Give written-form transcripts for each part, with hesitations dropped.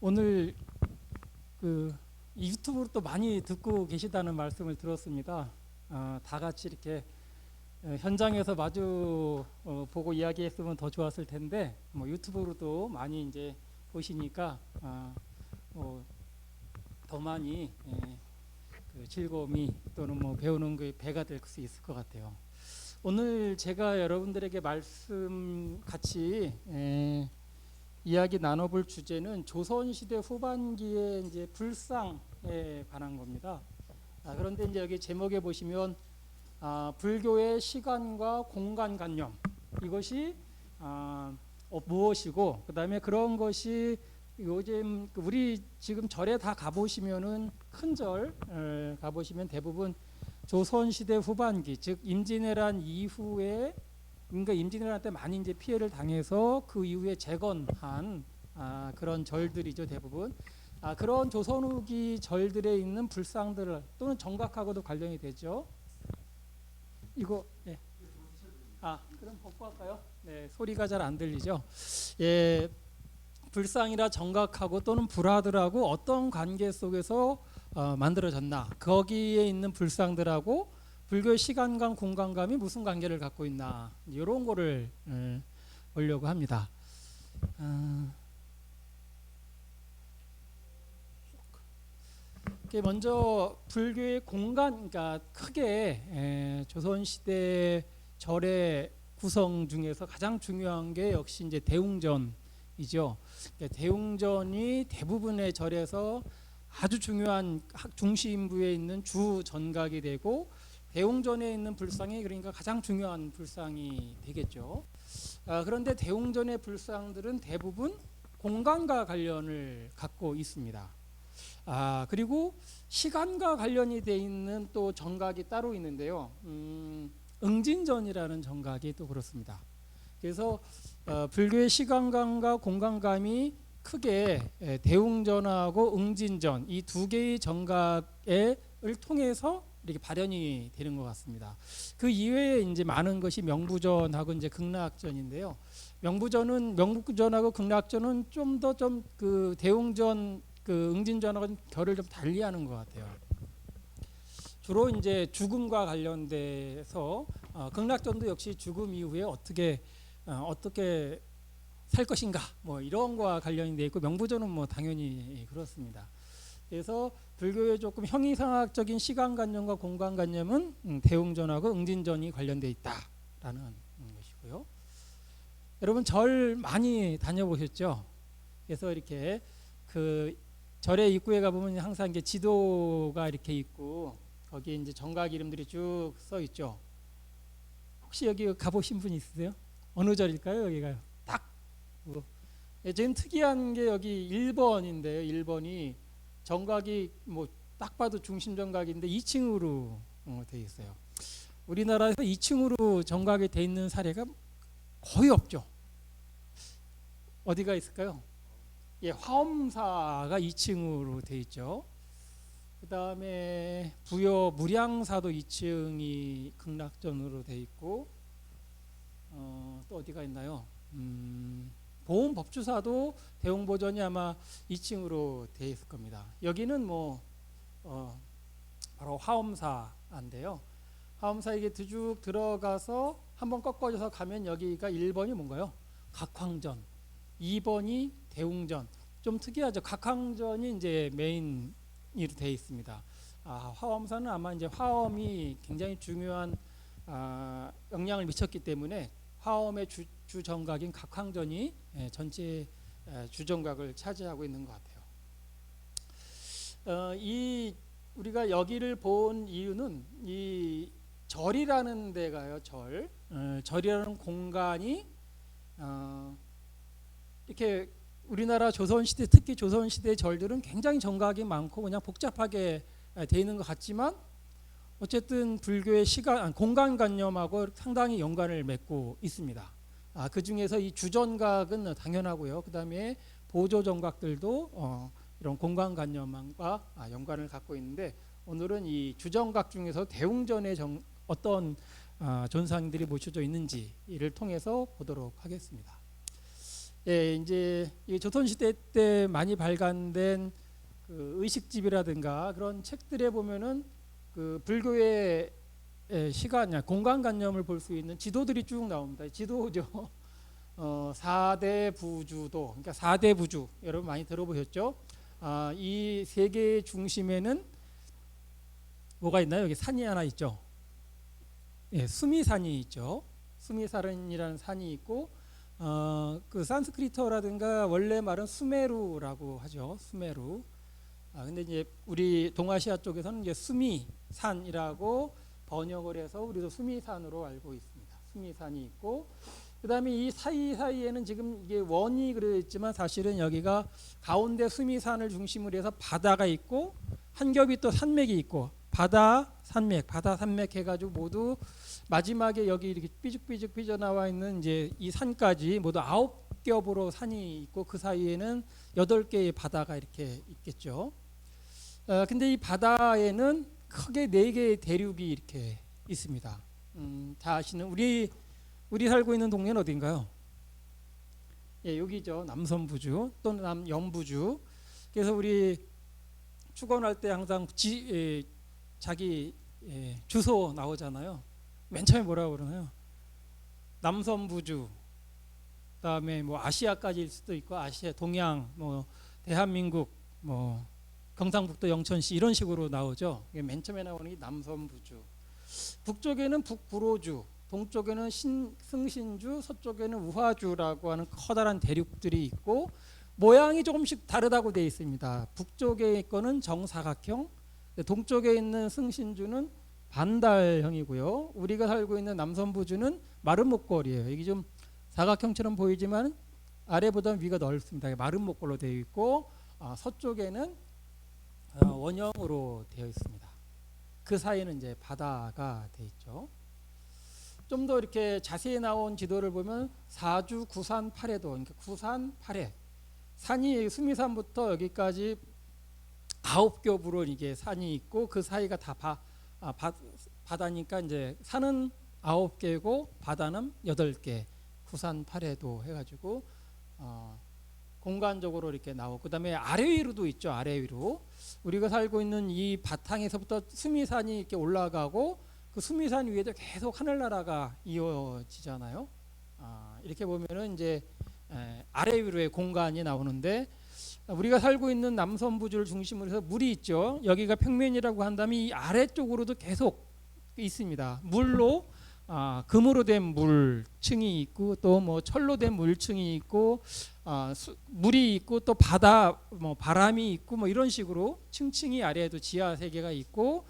오늘 그 유튜브로 또 많이 듣고 계시다는 말씀을 들었습니다. 다 같이 이렇게 현장에서 마주 보고 이야기했으면 더 좋았을 텐데 뭐 유튜브로도 많이 이제 보시니까 더 많이 그 즐거움이 또는 뭐 배우는 게 배가 될 수 있을 것 같아요. 오늘 제가 여러분들에게 말씀 같이 이야기 나눠볼 주제는 조선시대 후반기의 이제 불상에 관한 겁니다. 그런데 이제 여기 제목에 보시면 불교의 시간과 공간관념, 이것이 무엇이고, 그 다음에 그런 것이 요즘 우리 지금 절에 다 가보시면은 큰 절 가보시면 대부분 조선시대 후반기, 즉 임진왜란 이후에, 그러니까 임진왜란 때 많이 이제 피해를 당해서 그 이후에 재건한 그런 절들이죠, 대부분. 그런 조선 후기 절들에 있는 불상들 또는 정각하고도 관련이 되죠. 이거 그럼 벗고 할까요? 네, 소리가 잘 안 들리죠. 예, 불상이라 정각하고 또는 불화들하고 어떤 관계 속에서 만들어졌나, 거기에 있는 불상들하고 불교의 시간감, 공간감이 무슨 관계를 갖고 있나, 이런 거를 보려고 합니다. 먼저 불교의 공간, 그러니까 크게 조선시대 절의 구성 중에서 가장 중요한 게 역시 이제 대웅전이죠. 그러니까 대웅전이 대부분의 절에서 아주 중요한 중심부에 있는 주 전각이 되고, 대웅전에 있는 불상이 그러니까 가장 중요한 불상이 되겠죠. 그런데 대웅전의 불상들은 대부분 공간과 관련을 갖고 있습니다. 그리고 시간과 관련이 돼 있는 또 정각이 따로 있는데요. 응진전이라는 정각이 또 그렇습니다. 그래서 불교의 시간감과 공간감이 크게 대웅전하고 응진전, 이 두 개의 정각을 통해서 이렇게 발현이 되는 것 같습니다. 그 이외에 이제 많은 것이 명부전하고 이제 극락전인데요. 명부전하고 극락전은 좀 더 그 대웅전, 그 응진전하고 결을 좀 달리하는 것 같아요. 주로 이제 죽음과 관련돼서 극락전도 역시 죽음 이후에 어떻게 살 것인가, 뭐 이런 거와 관련이 돼 있고, 명부전은 뭐 당연히 그렇습니다. 그래서 불교의 조금 형이상학적인 시간관념과 공간관념은 대웅전하고 응진전이 관련돼 있다라는 것이고요. 여러분 절 많이 다녀보셨죠? 그래서 이렇게 그 절의 입구에 가보면 항상 이게 지도가 이렇게 있고, 거기에 이제 정각 이름들이 쭉 써 있죠. 혹시 여기 가보신 분 있으세요? 어느 절일까요? 여기가요. 딱. 지금 특이한 게 여기 1번인데요. 1번이 정각이 뭐 딱 봐도 중심 정각인데 2층으로 돼 있어요. 우리나라에서 2층으로 정각이 돼 있는 사례가 거의 없죠. 어디가 있을까요? 예, 화엄사가 2층으로 돼 있죠. 그 다음에 부여 무량사도 2층이 극락전으로 돼 있고, 또 어디가 있나요? 보훈법주사도 대웅보전이 아마 2층으로 돼 있을 겁니다. 여기는 뭐 바로 화엄사인데요. 화엄사 이게 쭉 들어가서 한번 꺾어져서 가면 여기가 1번이 뭔가요? 각황전, 2번이 대웅전. 좀 특이하죠. 각황전이 이제 메인으로 되어 있습니다. 화엄사는 아마 이제 화엄이 굉장히 중요한 영향을 미쳤기 때문에 화엄의 주정각인 각황전이 전체 주정각을 차지하고 있는 것 같아요. 이 우리가 여기를 본 이유는 이 절이라는 데가요. 절이라는 공간이 이렇게 우리나라 조선시대, 특히 조선시대 절들은 굉장히 정각이 많고 그냥 복잡하게 돼 있는 것 같지만, 어쨌든 불교의 공간관념하고 상당히 연관을 맺고 있습니다. 그 중에서 이 주전각은 당연하고요. 그 다음에 보조정각들도 이런 공간관념과 연관을 갖고 있는데, 오늘은 이 주정각 중에서 대웅전에 어떤 존상들이 모셔져 있는지를 통해서 보도록 하겠습니다. 예, 이제 이 조선시대 때 많이 발간된 그 의식집이라든가 그런 책들에 보면은 그 불교의 시간, 공간관념을 볼 수 있는 지도들이 쭉 나옵니다. 지도죠. 4대 부주도, 그러니까 4대 부주 여러분 많이 들어보셨죠? 이 세계의 중심에는 뭐가 있나요? 여기 산이 하나 있죠. 예, 수미산이 있죠. 수미산이라는 산이 있고 그 산스크리트어라든가 원래 말은 수메루라고 하죠. 수메루. 근데 이제 우리 동아시아 쪽에서는 이제 수미산이라고 번역을 해서 우리도 수미산으로 알고 있습니다. 수미산이 있고 그다음에 이 사이사이에는 지금 이게 원이 그려져 있지만 사실은 여기가 가운데 수미산을 중심으로 해서 바다가 있고 한 겹이 또 산맥이 있고 바다 산맥 해가지고 모두 마지막에 여기 이렇게 삐죽삐죽 삐져나와 있는 이제 이 산까지 모두 9겹으로 산이 있고 그 사이에는 8개의 바다가 이렇게 있겠죠. 근데 이 바다에는 크게 4개의 대륙이 이렇게 있습니다. 다 아시는 우리 살고 있는 동네는 어딘가요? 예, 여기죠. 남선부주 또는 남영부주. 그래서 우리 축원할 때 항상 자기 주소 나오잖아요. 맨 처음에 뭐라고 그러나요? 남선부주. 그다음에 뭐 아시아까지일 수도 있고 아시아, 동양, 뭐 대한민국, 뭐 경상북도 영천시 이런 식으로 나오죠. 맨 처음에 나오는 게 남선부주. 북쪽에는 북부로주, 동쪽에는 승신주, 서쪽에는 우화주라고 하는 커다란 대륙들이 있고 모양이 조금씩 다르다고 되어 있습니다. 북쪽에 거는 정사각형, 동쪽에 있는 승신주는 반달형이고요. 우리가 살고 있는 남선부주는 마른 목걸이에요. 이게 좀 사각형처럼 보이지만 아래보다 위가 넓습니다. 마른 목걸로 되어 있고 서쪽에는 원형으로 되어 있습니다. 그 사이에는 이제 바다가 되어 있죠. 좀 더 이렇게 자세히 나온 지도를 보면 사주, 구산, 팔해도, 그러니까 구산, 팔해 산이 수미산부터 여기까지 9겹으로 이게 산이 있고 그 사이가 다 바다니까 이제 산은 9개고 바다는 8개, 구산, 팔해도 해가지고 공간적으로 이렇게 나오고 그다음에 아래 위로도 있죠. 아래 위로 우리가 살고 있는 이 바탕에서부터 수미산이 이렇게 올라가고 그 수미산 위에도 계속 하늘나라가 이어지잖아요. 이렇게 보면은 이제 아래 위로의 공간이 나오는데 우리가 살고 있는 남선부주를 중심으로 해서 물이 있죠. 여기가 평면이라고 한다면 이 아래쪽으로도 계속 있습니다. 물로 금으로 된 물층이 있고 또 뭐 철로 된 물층이 있고 물이 있고 또 바다 뭐 바람이 있고 뭐 이런 식으로 층층이 아래에도 지하 세계가 있고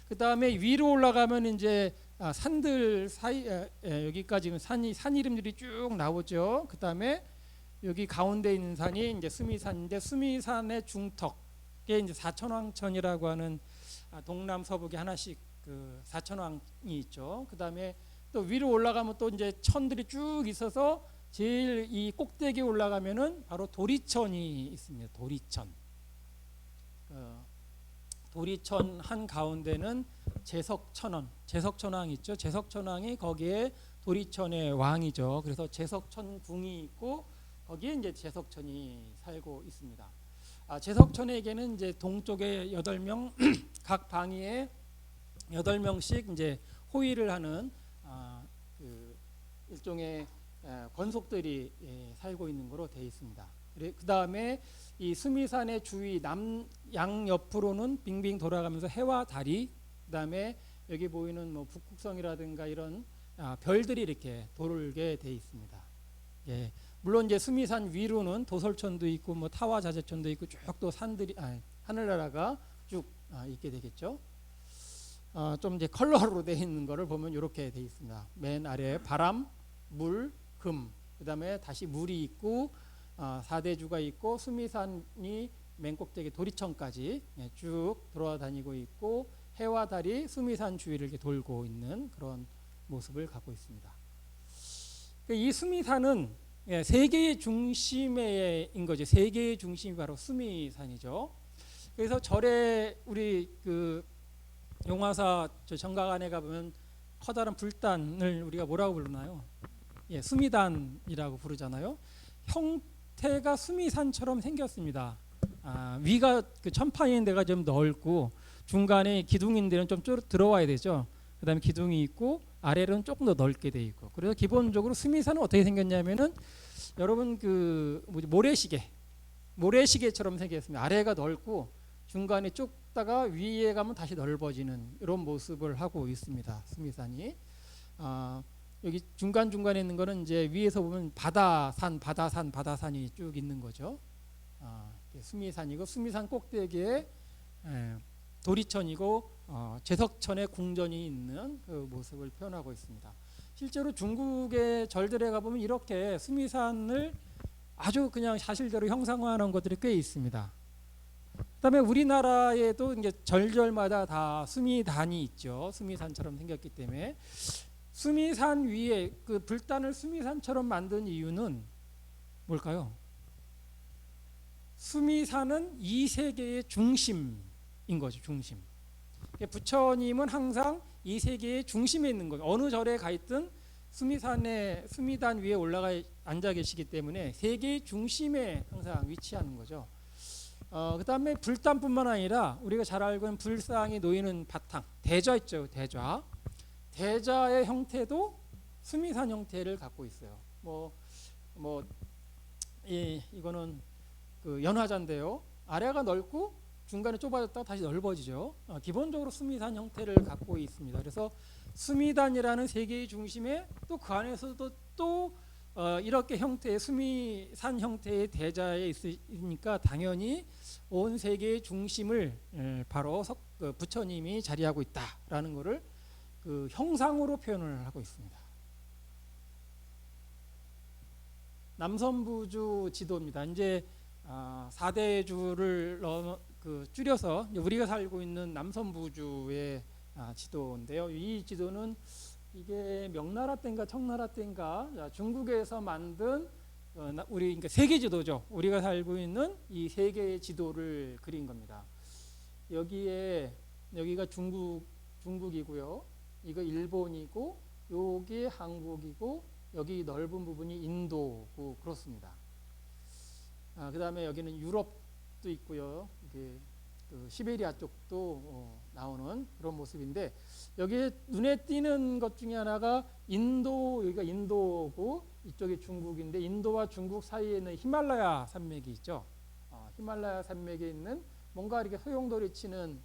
그 다음에 위로 올라가면 이제 산들 사이 여기까지 산 이름들이 쭉 나오죠. 그 다음에 여기 가운데 있는 산이 이제 수미산인데 수미산의 중턱에 이제 사천왕천이라고 하는 동남 서북에 하나씩 그 사천왕이 있죠. 그 다음에 또 위로 올라가면 또 이제 천들이 쭉 있어서 제일 이 꼭대기에 올라가면은 바로 도리천이 있습니다. 도리천. 도리천 한 가운데는 제석천왕 있죠. 제석천왕이 거기에 도리천의 왕이죠. 그래서 제석천궁이 있고 거기에 이제 제석천이 살고 있습니다. 제석천에게는 이제 동쪽에 8명 각 방위에 8명씩 이제 호위를 하는 그 일종의 권속들이 살고 있는 거로 되어 있습니다. 그 다음에 이 수미산의 주위 양 옆으로는 빙빙 돌아가면서 해와 달이 그 다음에 여기 보이는 뭐 북극성이라든가 이런 별들이 이렇게 돌게 되어 있습니다. 예. 물론 이제 수미산 위로는 도솔천도 있고 뭐 타화자재천도 있고 쭉 또 산들이 하늘나라가 쭉 있게 되겠죠. 좀 이제 컬러로 되어 있는 거를 보면 이렇게 되어 있습니다. 맨 아래에 바람, 물, 금, 그다음에 다시 물이 있고 사대주가 있고 수미산이 맨 꼭대기 도리천까지 쭉 돌아다니고 있고 해와 달이 수미산 주위를 이렇게 돌고 있는 그런 모습을 갖고 있습니다. 이 수미산은 세계의 중심인 거죠. 세계의 중심이 바로 수미산이죠. 그래서 절에 우리 그 용화사 정각안에 가보면 커다란 불단을 우리가 뭐라고 부르나요? 수미단이라고 부르잖아요. 형태가 수미산처럼 생겼습니다. 위가 그 천판인 데가 좀 넓고 중간에 기둥인 데는 좀 들어와야 되죠. 그다음에 기둥이 있고 아래는 조금 더 넓게 돼 있고. 그래서 기본적으로 수미산은 어떻게 생겼냐면은 여러분 그 모래시계처럼 생겼습니다. 아래가 넓고 중간에 좁다가 위에 가면 다시 넓어지는 이런 모습을 하고 있습니다. 수미산이. 여기 중간 중간에 있는 거는 이제 위에서 보면 바다산이 쭉 있는 거죠. 수미산이고 수미산 꼭대기에 도리천이고 제석천의 궁전이 있는 그 모습을 표현하고 있습니다. 실제로 중국의 절들에 가보면 이렇게 수미산을 아주 그냥 사실대로 형상화하는 것들이 꽤 있습니다. 그다음에 우리나라에도 이제 절절마다 다 수미단이 있죠. 수미산처럼 생겼기 때문에 수미산 위에 그 불단을 수미산처럼 만든 이유는 뭘까요? 수미산은 이 세계의 중심인 거죠. 중심. 부처님은 항상 이 세계의 중심에 있는 거예요. 어느 절에 가 있든 수미단 위에 올라가 앉아 계시기 때문에 세계의 중심에 항상 위치하는 거죠. 그 다음에 불단뿐만 아니라 우리가 잘 알고 있는 불상이 놓이는 바탕, 대좌 있죠. 대좌의 형태도 수미산 형태를 갖고 있어요. 이거는 그 연화자인데요. 아래가 넓고 중간에 좁아졌다가 다시 넓어지죠. 기본적으로 수미산 형태를 갖고 있습니다. 그래서 수미단이라는 세계의 중심에 또 그 안에서도 또 이렇게 형태의 수미산 형태의 대자에 있으니까 당연히 온 세계의 중심을 바로 부처님이 자리하고 있다라는 것을 그 형상으로 표현을 하고 있습니다. 남선부주 지도입니다. 이제 4대주를 줄여서 우리가 살고 있는 남선부주의 지도인데요. 이 지도는 이게 명나라 때인가 청나라 때인가 중국에서 만든 우리 그러니까 세계 지도죠. 우리가 살고 있는 이 세계의 지도를 그린 겁니다. 여기가 중국이고요. 이거 일본이고 여기 한국이고 여기 넓은 부분이 인도고 그렇습니다. 그 다음에 여기는 유럽도 있고요. 이게 그 시베리아 쪽도 나오는 그런 모습인데 여기에 눈에 띄는 것 중에 하나가 여기가 인도고 이쪽이 중국인데 인도와 중국 사이에 있는 히말라야 산맥이 있죠. 히말라야 산맥에 있는 뭔가 이렇게 소용돌이 치는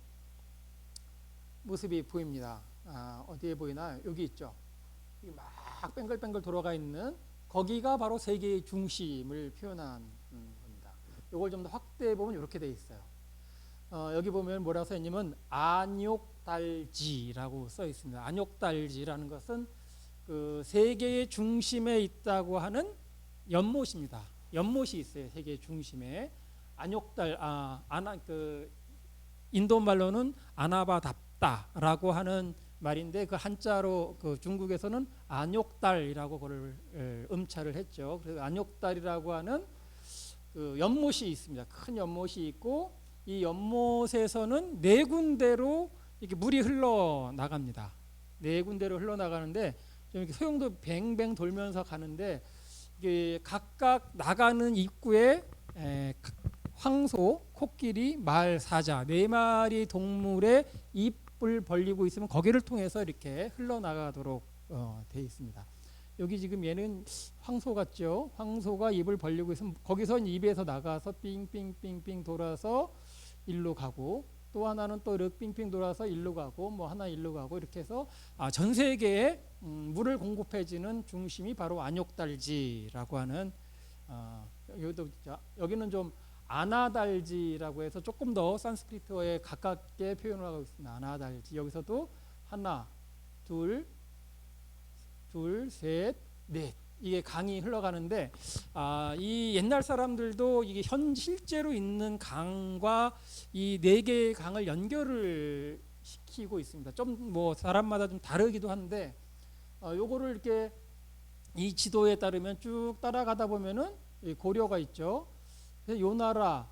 모습이 보입니다. 어디에 보이나? 여기 있죠. 막 뱅글뱅글 돌아가 있는 거기가 바로 세계의 중심을 표현한 겁니다. 이걸 좀 더 확대해 보면 이렇게 돼 있어요. 여기 보면 뭐라고 써 있냐면 안욕달지라고 써 있습니다. 안욕달지라는 것은 그 세계의 중심에 있다고 하는 연못입니다. 연못이 있어요. 세계의 중심에 인도 말로는 아나바답다라고 하는 말인데 그 한자로 그 중국에서는 안욕달이라고 그걸 음차를 했죠. 그래서 안욕달이라고 하는 그 연못이 있습니다. 큰 연못이 있고 이 연못에서는 네 군데로 이렇게 물이 흘러 나갑니다. 네 군데로 흘러 나가는데 좀 이렇게 소용도 뱅뱅 돌면서 가는데 이게 각각 나가는 입구에 황소, 코끼리, 말, 사자 네 마리 동물의 입을 벌리고 있으면 거기를 통해서 이렇게 흘러나가도록 되어 있습니다. 여기 지금 얘는 황소 같죠? 황소가 입을 벌리고 있으면 거기서 입에서 나가서 삥삥삥삥 돌아서 일로 가고 또 하나는 또 이렇게 삥삥 돌아서 일로 가고 뭐 하나 일로 가고 이렇게 해서 전 세계에 물을 공급해주는 중심이 바로 안욕달지라고 하는 여기는 좀 아나달지라고 해서 조금 더 산스크리트어에 가깝게 표현을 하고 있습니다. 아나달지 여기서도 하나, 둘, 셋, 넷 이게 강이 흘러가는데 이 옛날 사람들도 이게 실제로 있는 강과 이 네 개의 강을 연결을 시키고 있습니다. 좀 뭐 사람마다 좀 다르기도 한데 요거를 이렇게 이 지도에 따르면 쭉 따라가다 보면은 고려가 있죠. 그래서 요 나라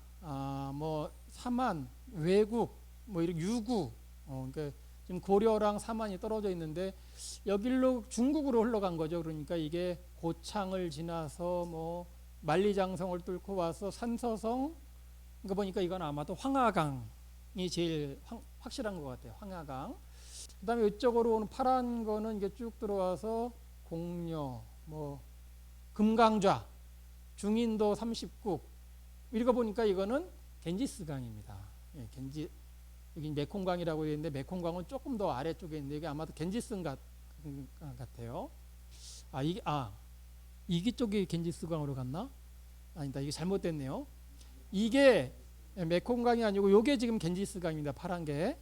뭐 사만, 외국, 뭐 이렇게 유구 그러니까 지금 고려랑 사만이 떨어져 있는데 여기로 중국으로 흘러간 거죠. 그러니까 이게 고창을 지나서 뭐 만리장성을 뚫고 와서 산서성, 그러니까 보니까 이건 아마도 황하강이 제일 확실한 것 같아요. 황하강. 그다음에 이쪽으로 오는 파란 거는 이게 쭉 들어와서 공려, 뭐 금강좌, 중인도 30국. 읽어보니까 이거는 겐지스강입니다. 예, 여기 메콩강이라고 되어 있는데 메콩강은 조금 더 아래쪽에 있는데 이게 아마도 겐지스강 같아요. 이게 쪽이 겐지스강으로 갔나? 아니다, 이게 잘못됐네요. 이게 메콩강이 아니고 요게 지금 겐지스강입니다. 파란 게.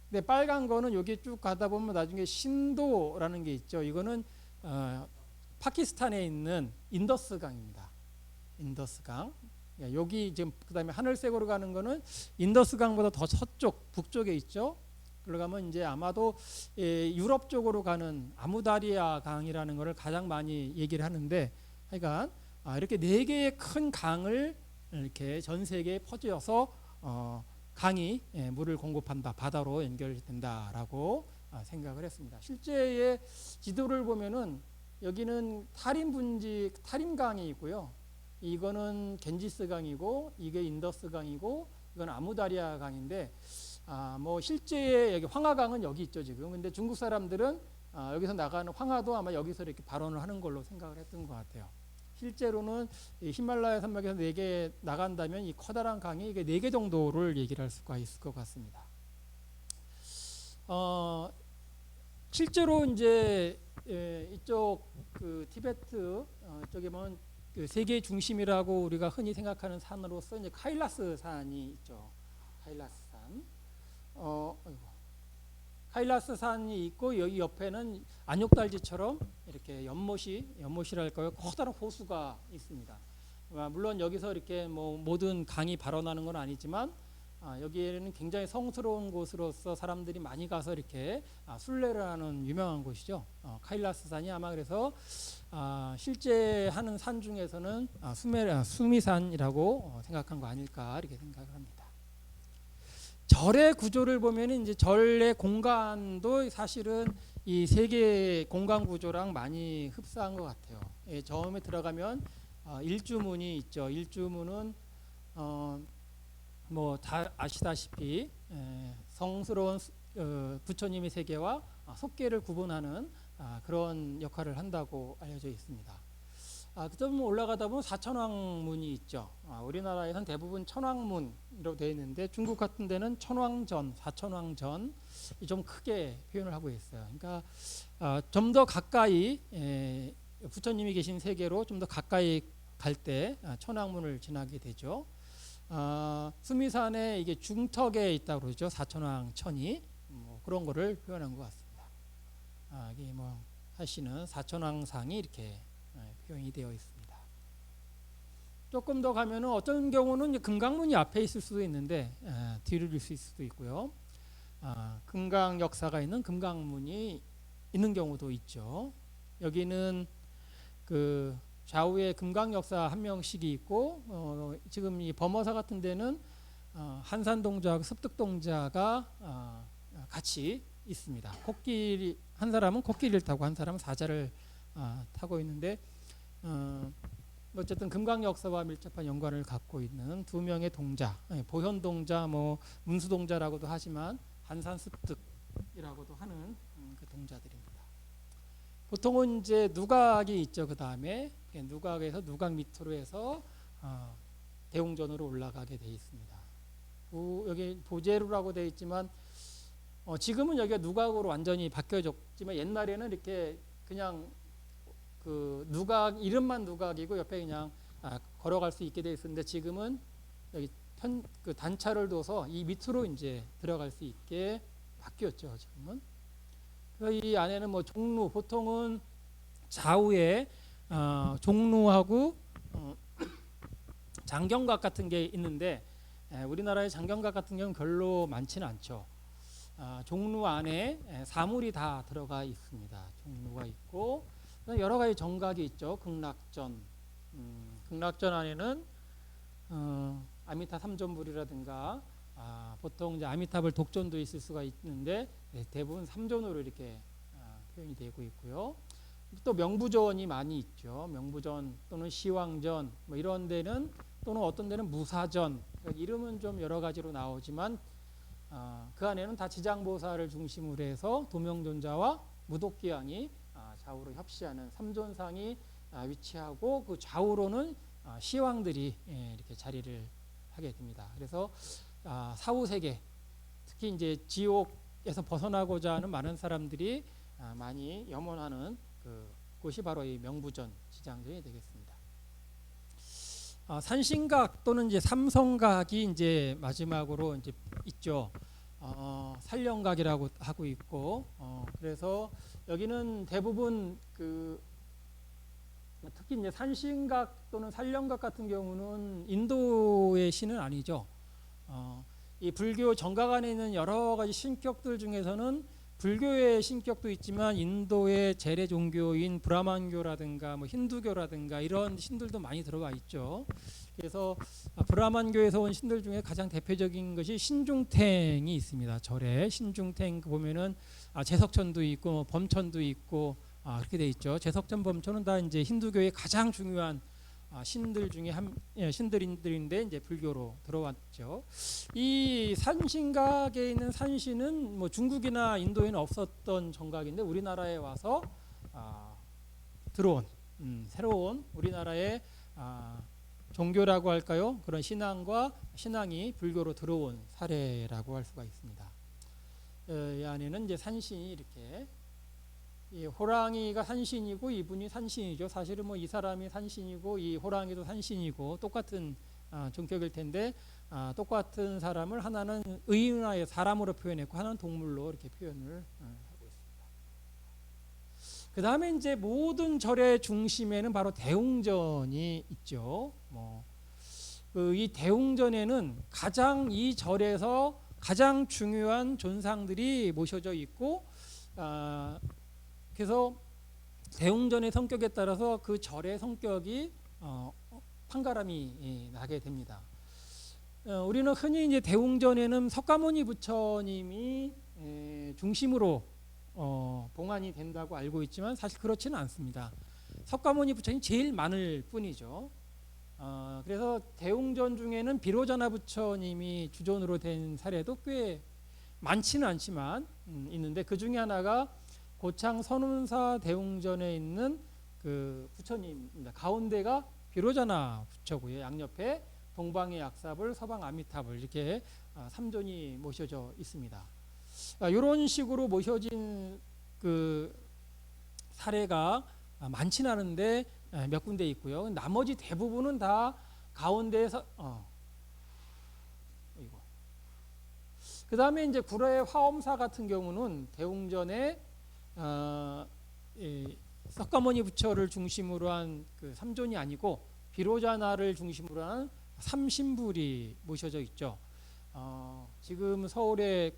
근데 빨간 거는 여기 쭉 가다 보면 나중에 신도라는 게 있죠. 이거는 파키스탄에 있는 인더스강입니다. 인더스강. 여기 지금 그다음에 하늘색으로 가는 거는 인더스강보다 더 서쪽 북쪽에 있죠. 그러가면 이제 아마도 유럽 쪽으로 가는 아무다리아 강이라는 것을 가장 많이 얘기를 하는데, 하여간 이렇게 네 개의 큰 강을 이렇게 전 세계에 퍼져서 강이 물을 공급한다, 바다로 연결된다라고 생각을 했습니다. 실제의 지도를 보면은 여기는 타림강이 있고요. 이거는 겐지스강이고 이게 인더스강이고 이건 아무다리아 강인데 뭐 실제 여기 황하강은 여기 있죠 지금. 근데 중국 사람들은 여기서 나가는 황하도 아마 여기서 이렇게 발원을 하는 걸로 생각을 했던 것 같아요. 실제로는 이 히말라야 산맥에서 4개 나간다면 이 커다란 강이 이게 4개 정도를 얘기를 할 수가 있을 것 같습니다. 실제로 이제 이쪽 그 티베트 쪽에 보면 그 세계의 중심이라고 우리가 흔히 생각하는 산으로서 이제 카일라스 산이 있죠. 카일라스 산. 카일라스 산이 있고 여기 옆에는 안욕달지처럼 이렇게 연못이랄까요, 커다란 호수가 있습니다. 물론 여기서 이렇게 뭐 모든 강이 발원하는 건 아니지만 여기에는 굉장히 성스러운 곳으로서 사람들이 많이 가서 이렇게 순례를 하는 유명한 곳이죠. 카일라스 산이 아마 그래서 실제 하는 산 중에서는 수미산이라고 생각한 거 아닐까 이렇게 생각을 합니다. 절의 구조를 보면 이제 절의 공간도 사실은 이 세계 공간 구조랑 많이 흡사한 것 같아요. 처음에 들어가면 일주문이 있죠. 일주문은 뭐 다 아시다시피 성스러운 부처님의 세계와 속계를 구분하는 그런 역할을 한다고 알려져 있습니다. 그좀 올라가다 보면 사천왕문이 있죠. 우리나라에서는 대부분 천왕문으로 되어 있는데 중국 같은 데는 천왕전, 사천왕전 좀 크게 표현을 하고 있어요. 그러니까 좀 더 가까이 부처님이 계신 세계로 좀 더 가까이 갈 때 천왕문을 지나게 되죠. 수미산에 이게 중턱에 있다고 그러죠. 사천왕천이 뭐 그런 거를 표현한 것 같습니다. 이게 뭐 하시는 사천왕상이 이렇게 표현이 되어 있습니다. 조금 더 가면은 어떤 경우는 금강문이 앞에 있을 수도 있는데 뒤를 있을 수도 있고요. 금강 역사가 있는 금강문이 있는 경우도 있죠. 여기는 그 좌우에 금강 역사 한 명씩이 있고 지금 이 범어사 같은 데는 한산동자하고 습득동자가 같이 있습니다. 코끼리 한 사람은 코끼리를 타고 한 사람은 사자를 타고 있는데 어쨌든 금강 역사와 밀접한 연관을 갖고 있는 두 명의 동자, 보현동자, 뭐 문수동자라고도 하지만 한산습득이라고도 하는 그 동자들입니다. 보통은 이제 누각이 있죠. 그 다음에 누각에서 누각 밑으로 해서 대웅전으로 올라가게 돼 있습니다. 여기 보제루라고 되어 있지만 지금은 여기가 누각으로 완전히 바뀌어졌지만 옛날에는 이렇게 그냥 그 누각 이름만 누각이고 옆에 그냥 걸어갈 수 있게 돼 있었는데 지금은 여기 그 단차를 둬서 이 밑으로 이제 들어갈 수 있게 바뀌었죠. 지금은. 그래서 이 안에는 뭐 종루, 보통은 좌우에 종루하고 장경각 같은 게 있는데 우리나라의 장경각 같은 경우는 별로 많지는 않죠. 종루 안에 사물이 다 들어가 있습니다. 종루가 있고 여러 가지 정각이 있죠. 극락전, 극락전 안에는 아미타 삼존불이라든가 보통 이제 아미타불 독존도 있을 수가 있는데 대부분 삼존으로 이렇게 표현이 되고 있고요. 또 명부전이 많이 있죠. 명부전 또는 시황전 뭐 이런 데는 또는 어떤 데는 무사전 이름은 좀 여러 가지로 나오지만 그 안에는 다 지장보살을 중심으로 해서 도명존자와 무독기왕이 좌우로 협시하는 삼존상이 위치하고 그 좌우로는 시왕들이 이렇게 자리를 하게 됩니다. 그래서 사후세계 특히 이제 지옥에서 벗어나고자 하는 많은 사람들이 많이 염원하는 그곳이 바로 이 명부전 지장전이 되겠습니다. 산신각 또는 이제 삼성각이 이제 마지막으로 이제 있죠. 살령각이라고 하고 있고, 그래서 여기는 대부분 특히 이제 산신각 또는 살령각 같은 경우는 인도의 신은 아니죠. 이 불교 정각 안에 있는 여러 가지 신격들 중에서는 불교의 신격도 있지만 인도의 재래 종교인 브라만교라든가 뭐 힌두교라든가 이런 신들도 많이 들어가 있죠. 그래서 브라만교에서 온 신들 중에 가장 대표적인 것이 신중탱이 있습니다. 절에 신중탱 보면은 제석천도 있고 뭐 범천도 있고 그렇게 돼 있죠. 제석천, 범천은 다 이제 힌두교의 가장 중요한 신들 중에 신들인데 이제 불교로 들어왔죠. 이 산신각에 있는 산신은 뭐 중국이나 인도에는 없었던 정각인데 우리나라에 와서 들어온 새로운 우리나라의 종교라고 할까요? 그런 신앙이 불교로 들어온 사례라고 할 수가 있습니다. 이 안에는 이제 산신이 이렇게 이 호랑이가 산신이고 이분이 산신이죠. 사실은 뭐 이 사람이 산신이고 이 호랑이도 산신이고 똑같은 종격일 텐데 똑같은 사람을 하나는 의인화의 사람으로 표현했고 하나는 동물로 이렇게 표현을 하고 있습니다. 그 다음에 이제 모든 절의 중심에는 바로 대웅전이 있죠. 이 대웅전에는 이 절에서 가장 중요한 존상들이 모셔져 있고 그래서 대웅전의 성격에 따라서 그 절의 성격이 판가름이 나게 됩니다. 우리는 흔히 이제 대웅전에는 석가모니 부처님이 중심으로 봉안이 된다고 알고 있지만 사실 그렇지는 않습니다. 석가모니 부처님이 제일 많을 뿐이죠. 그래서 대웅전 중에는 비로자나 부처님이 주존으로 된 사례도 꽤 많지는 않지만 있는데 그 중에 하나가 고창 선운사 대웅전에 있는 그 부처님입니다. 가운데가 비로자나 부처고요. 양옆에 동방의 약사불, 서방 아미타불 이렇게 3존이 모셔져 있습니다. 이런 식으로 모셔진 그 사례가 많지는 않은데 몇 군데 있고요. 나머지 대부분은 다 가운데에서 그 다음에 이제 구례 화엄사 같은 경우는 대웅전에 석가모니 부처를 중심으로 한 그 3존이 아니고 비로자나를 중심으로 한 삼신불이 모셔져 있죠. 지금 서울의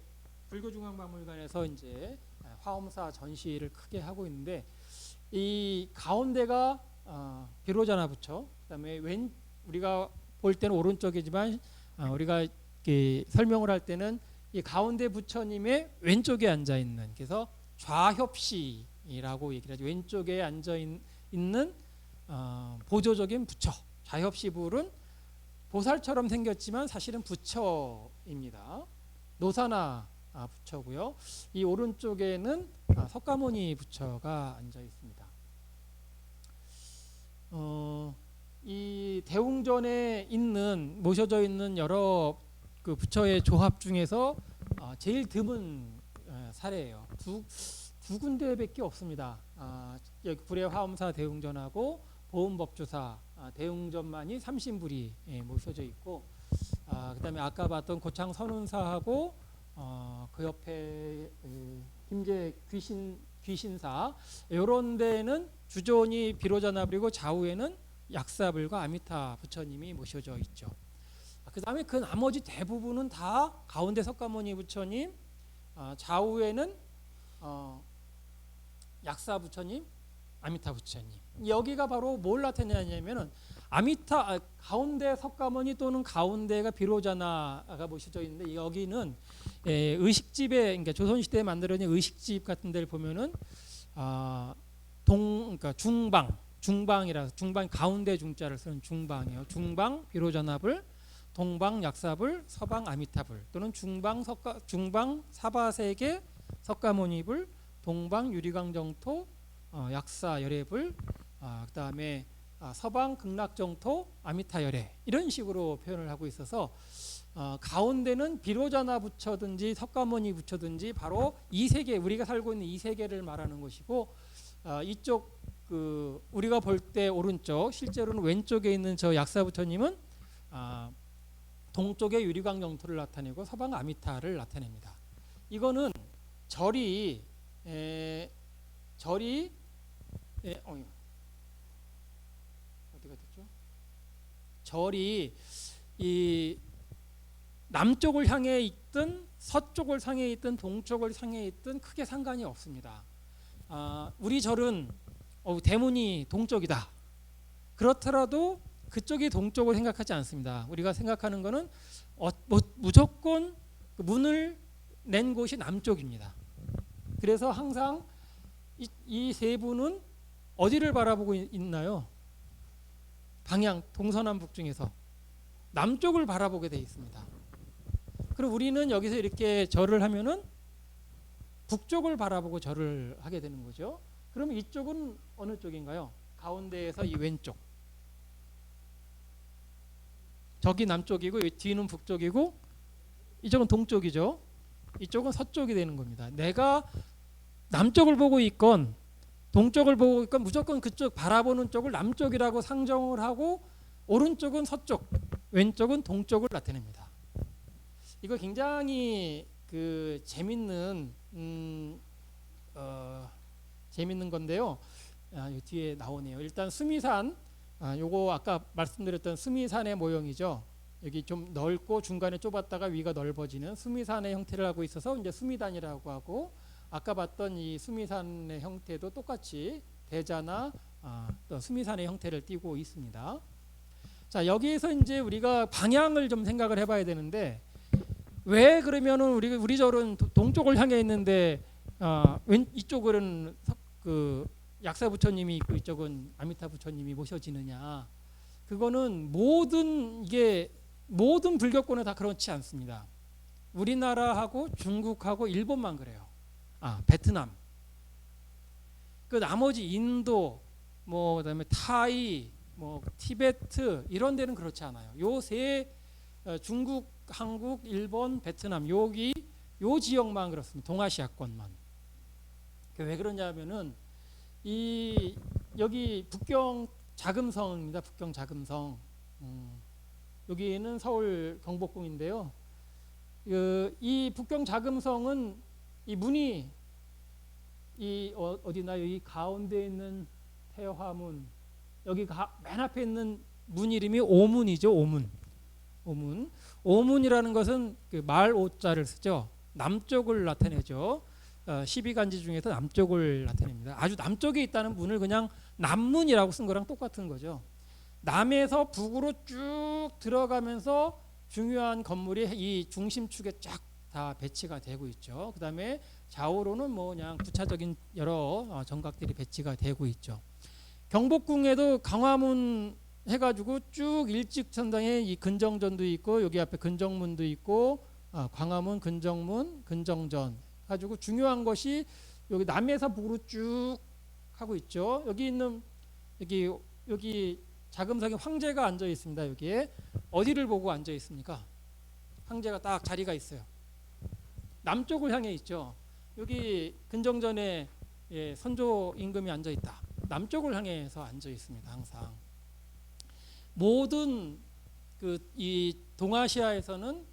불교중앙박물관에서 이제 화엄사 전시를 크게 하고 있는데 이 가운데가 비로자나 부처, 그다음에 우리가 볼 때는 오른쪽이지만 우리가 설명을 할 때는 이 가운데 부처님의 왼쪽에 앉아 있는 그래서 좌협시라고 얘기를 하죠. 왼쪽에 앉아 있는 보조적인 부처. 좌협시불은 보살처럼 생겼지만 사실은 부처입니다. 노사나 부처고요. 이 오른쪽에는 석가모니 부처가 앉아 있습니다. 이 대웅전에 모셔져 있는 여러 그 부처의 조합 중에서 제일 드문 사례예요. 두 군데밖에 없습니다. 여기 구례 화엄사 대웅전하고 보은법주사 대웅전만이 삼신불이 모셔져 있고, 그다음에 아까 봤던 고창 선운사하고 그 옆에 김제 귀신사 이런 데는 주존이 비로자나불이고 좌우에는 약사불과 아미타 부처님이 모셔져 있죠. 그다음에 그 나머지 대부분은 다 가운데 석가모니 부처님, 좌우에는 약사 부처님, 아미타 부처님. 여기가 바로 뭘 나타내냐면은 가운데 석가모니 또는 가운데가 비로자나가 모셔져 있는데 여기는 의식집에 그러니까 조선시대에 만들어진 의식집 같은 데를 보면은 그러니까 중방이라 중방 가운데 중자를 쓰는 중방이에요. 중방 비로전압을, 동방 약삽을, 서방 아미타불 또는 중방 사바세계 석가모니불, 동방 유리강정토 약사 열애불, 그다음에 서방 극락정토 아미타 열애 이런 식으로 표현을 하고 있어서 가운데는 비로자나 부처든지 석가모니 부처든지 바로 이 세계 우리가 살고 있는 이 세계를 말하는 것이고 이쪽 그 우리가 볼 때 오른쪽 실제로는 왼쪽에 있는 저 약사 부처님은 동쪽의 유리광 영토를 나타내고 서방 아미타를 나타냅니다. 이거는 절이 어디가 됐죠? 절이 이 남쪽을 향해 있든 서쪽을 향해 있든 동쪽을 향해 있든 크게 상관이 없습니다. 우리 절은 대문이 동쪽이다. 그렇더라도 그쪽이 동쪽을 생각하지 않습니다. 우리가 생각하는 것은 무조건 문을 낸 곳이 남쪽입니다. 그래서 항상 이 세 분은 어디를 바라보고 있나요? 방향 동서남북 중에서 남쪽을 바라보게 되어 있습니다. 그럼 우리는 여기서 이렇게 절을 하면은 북쪽을 바라보고 절을 하게 되는 거죠. 그럼 이쪽은 어느 쪽인가요? 가운데에서 이 왼쪽. 저기 남쪽이고 이 뒤는 북쪽이고 이쪽은 동쪽이죠. 이쪽은 서쪽이 되는 겁니다. 내가 남쪽을 보고 있건 동쪽을 보고 있건 무조건 그쪽 바라보는 쪽을 남쪽이라고 상정을 하고 오른쪽은 서쪽, 왼쪽은 동쪽을 나타냅니다. 이거 굉장히 그 재밌는 건데요. 이 뒤에 나오네요. 일단 수미산, 요거 아까 말씀드렸던 수미산의 모형이죠. 여기 좀 넓고 중간에 좁았다가 위가 넓어지는 수미산의 형태를 하고 있어서 이제 수미단이라고 하고, 아까 봤던 이 수미산의 형태도 똑같이 대자나 또 수미산의 형태를 띠고 있습니다. 자, 여기에서 이제 우리가 방향을 좀 생각을 해봐야 되는데, 왜 그러면은 우리 절은 동쪽을 향해 있는데 이쪽은 그 약사 부처님이 있고 이쪽은 아미타 부처님이 모셔지느냐? 그거는 모든 불교권에 다 그렇지 않습니다. 우리나라하고 중국하고 일본만 그래요. 베트남. 그 나머지 인도, 그다음에 타이, 티베트 이런 데는 그렇지 않아요. 요 세 중국, 한국, 일본, 베트남 요 지역만 그렇습니다. 동아시아권만. 왜 그러냐면은 여기 북경 자금성입니다. 북경 자금성. 여기는 서울 경복궁인데요. 이 북경 자금성은 이 문이 어디나요? 이 가운데 있는 태화문, 여기 맨 앞에 있는 문 이름이 오문이죠. 오문이라는 것은 그 말 오자를 쓰죠. 남쪽을 나타내죠. 12간지 중에서 남쪽을 나타냅니다. 아주 남쪽에 있다는 문을 그냥 남문이라고 쓴 거랑 똑같은 거죠. 남에서 북으로 쭉 들어가면서 중요한 건물이 이 중심축에 쫙 다 배치가 되고 있죠. 그 다음에 좌우로는 그냥 부차적인 여러 정각들이 배치가 되고 있죠. 경복궁에도 강화문 해가지고 쭉 일직선상에 이 근정전도 있고 여기 앞에 근정문도 있고 광화문, 근정문, 근정전 가지고 중요한 것이 여기 남에서 북으로 쭉 하고 있죠. 여기 자금성에 황제가 앉아 있습니다. 여기에 어디를 보고 앉아 있습니까? 황제가 딱 자리가 있어요. 남쪽을 향해 있죠. 여기 근정전에 선조 임금이 앉아 있다. 남쪽을 향해서 앉아 있습니다. 항상. 모든 이 동아시아에서는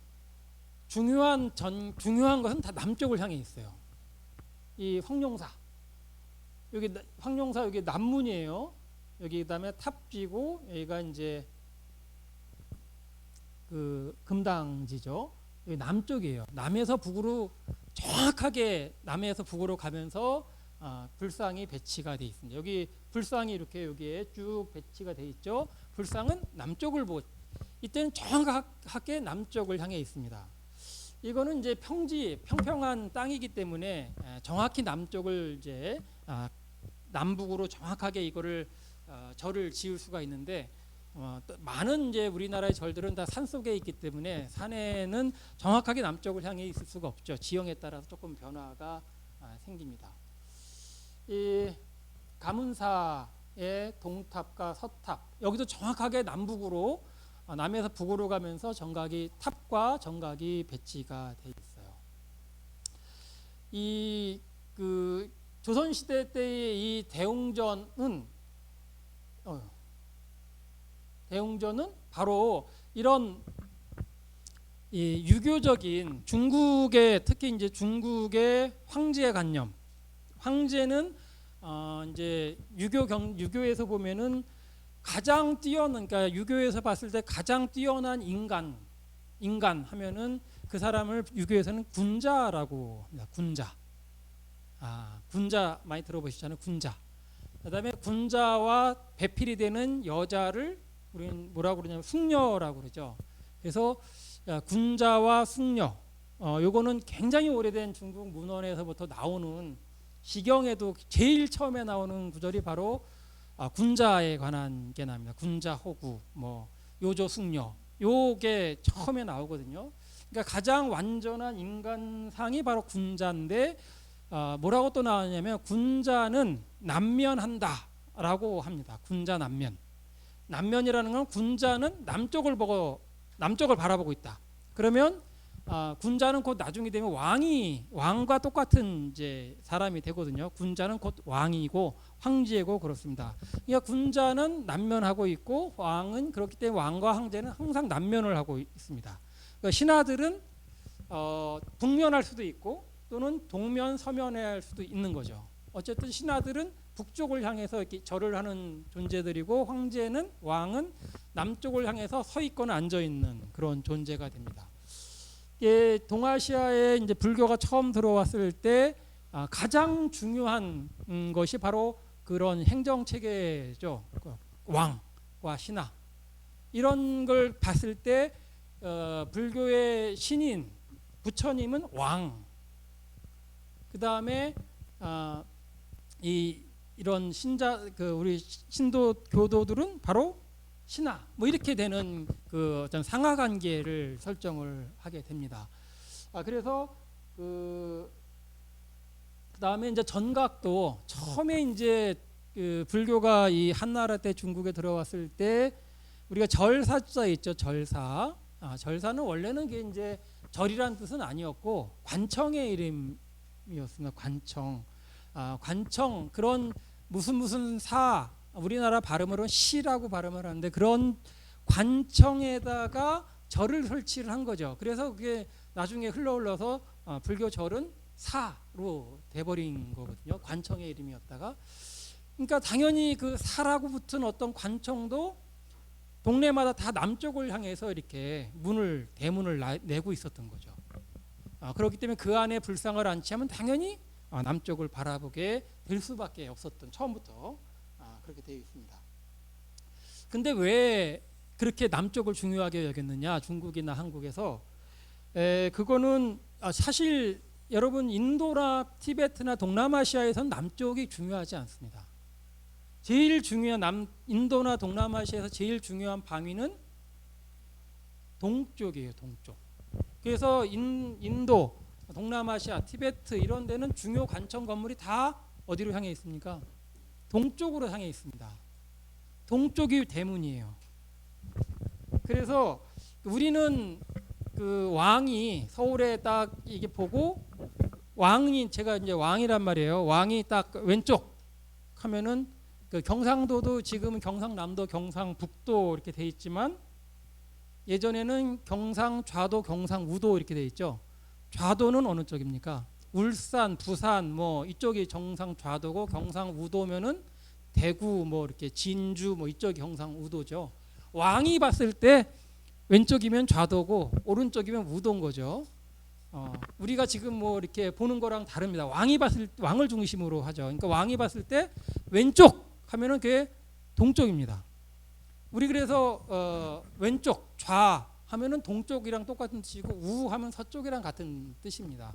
중요한 것은 다 남쪽을 향해 있어요. 이 황룡사 여기 남문이에요. 여기 그다음에 탑지고 여기가 이제 그 금당지죠. 여기 남쪽이에요. 남에서 북으로 정확하게 남에서 북으로 가면서 불상이 배치가 돼 있습니다. 여기 불상이 이렇게 여기에 쭉 배치가 돼 있죠. 불상은 남쪽을 보고 이때는 정확하게 남쪽을 향해 있습니다. 이거는 이제 평평한 땅이기 때문에 정확히 남쪽을 이제 남북으로 정확하게 이거를 절을 지을 수가 있는데 또 많은 이제 우리나라의 절들은 다 산 속에 있기 때문에 산에는 정확하게 남쪽을 향해 있을 수가 없죠. 지형에 따라서 조금 변화가 생깁니다. 이 가문사의 동탑과 서탑 여기도 정확하게 남북으로 남에서 북으로 가면서 정각이 탑과 정각이 배치가 돼 있어요. 이 그 조선 시대 때의 이 대웅전은 바로 이런 이 유교적인 중국의 특히 이제 중국의 황제 관념, 황제는 이제 유교에서 보면은 가장 뛰어난, 그러니까 유교에서 봤을 때 가장 뛰어난 인간 하면은 그 사람을 유교에서는 군자라고 합니다. 군자 많이 들어보시잖아요. 군자. 그다음에 군자와 배필이 되는 여자를 우리는 뭐라고 그러냐면 숙녀라고 그러죠. 그래서 군자와 숙녀, 요거는 굉장히 오래된 중국 문헌에서부터 나오는 시경에도 제일 처음에 나오는 구절이 바로 군자에 관한 게 나옵니다. 군자 호구, 뭐 요조 숙녀, 요게 처음에 나오거든요. 그러니까 가장 완전한 인간상이 바로 군자인데 뭐라고 또 나오냐면 군자는 남면한다라고 합니다. 군자 남면. 남면이라는 건 군자는 남쪽을 바라보고 있다. 그러면 군자는 곧 나중에 되면 왕과 똑같은 이제 사람이 되거든요. 군자는 곧 왕이고 황제고 그렇습니다. 그러니까 군자는 남면하고 있고 왕은 그렇기 때문에 왕과 황제는 항상 남면을 하고 있습니다. 그러니까 신하들은 북면할 수도 있고 또는 동면 서면에 할 수도 있는 거죠. 어쨌든 신하들은 북쪽을 향해서 이렇게 절을 하는 존재들이고 왕은 남쪽을 향해서 서 있거나 앉아 있는 그런 존재가 됩니다. 동아시아에 이제 불교가 처음 들어왔을 때 가장 중요한 것이 바로 그런 행정 체계죠. 왕과 신하 이런 걸 봤을 때 불교의 신인 부처님은 왕. 그 다음에 이런 우리 신도 교도들은 바로 신하 뭐 이렇게 되는 그 어떤 상하 관계를 설정을 하게 됩니다. 그래서 그 다음에 이제 전각도 처음에 이제 그 불교가 이 한나라 때 중국에 들어왔을 때 우리가 절사자 있죠. 절사는 원래는 그게 이제 절이란 뜻은 아니었고 관청의 이름이었습니다. 관청 그런 무슨 사 우리나라 발음으로는 시라고 발음을 하는데 그런 관청에다가 절을 설치를 한 거죠. 그래서 그게 나중에 흘러서 불교 절은 사로 돼버린 거거든요. 관청의 이름이었다가. 그러니까 당연히 그 사라고 붙은 어떤 관청도 동네마다 다 남쪽을 향해서 이렇게 대문을 내고 있었던 거죠. 그렇기 때문에 그 안에 불상을 안치하면 당연히 남쪽을 바라보게 될 수밖에 없었던 처음부터 그렇게 되어 있습니다. 근데 왜 그렇게 남쪽을 중요하게 여겼느냐 중국이나 한국에서 그거는 사실 여러분 인도나 티베트나 동남아시아에서는 남쪽이 중요하지 않습니다. 제일 중요한 인도나 동남아시아에서 제일 중요한 방위는 동쪽이에요. 동쪽. 그래서 인도 동남아시아, 티베트 이런 데는 중요 관청 건물이 다 어디로 향해 있습니까? 동쪽으로 향해 있습니다. 동쪽이 대문이에요. 그래서 우리는 그 왕이 서울에 딱 이게 보고 제가 이제 왕이란 말이에요. 왕이 딱 왼쪽 하면은 그 경상도도 지금은 경상남도, 경상북도 이렇게 돼 있지만 예전에는 경상좌도, 경상우도 이렇게 돼 있죠. 좌도는 어느 쪽입니까? 울산, 부산 뭐 이쪽이 경상좌도고 경상우도면은 대구 뭐 이렇게 진주 뭐 이쪽이 경상우도죠. 왕이 봤을 때 왼쪽이면 좌도고 오른쪽이면 우도인 거죠. 우리가 지금 뭐 이렇게 보는 거랑 다릅니다. 왕을 중심으로 하죠. 그러니까 왕이 봤을 때 왼쪽 하면은 그게 동쪽입니다. 우리 그래서 왼쪽 좌 하면은 동쪽이랑 똑같은 뜻이고 우 하면 서쪽이랑 같은 뜻입니다.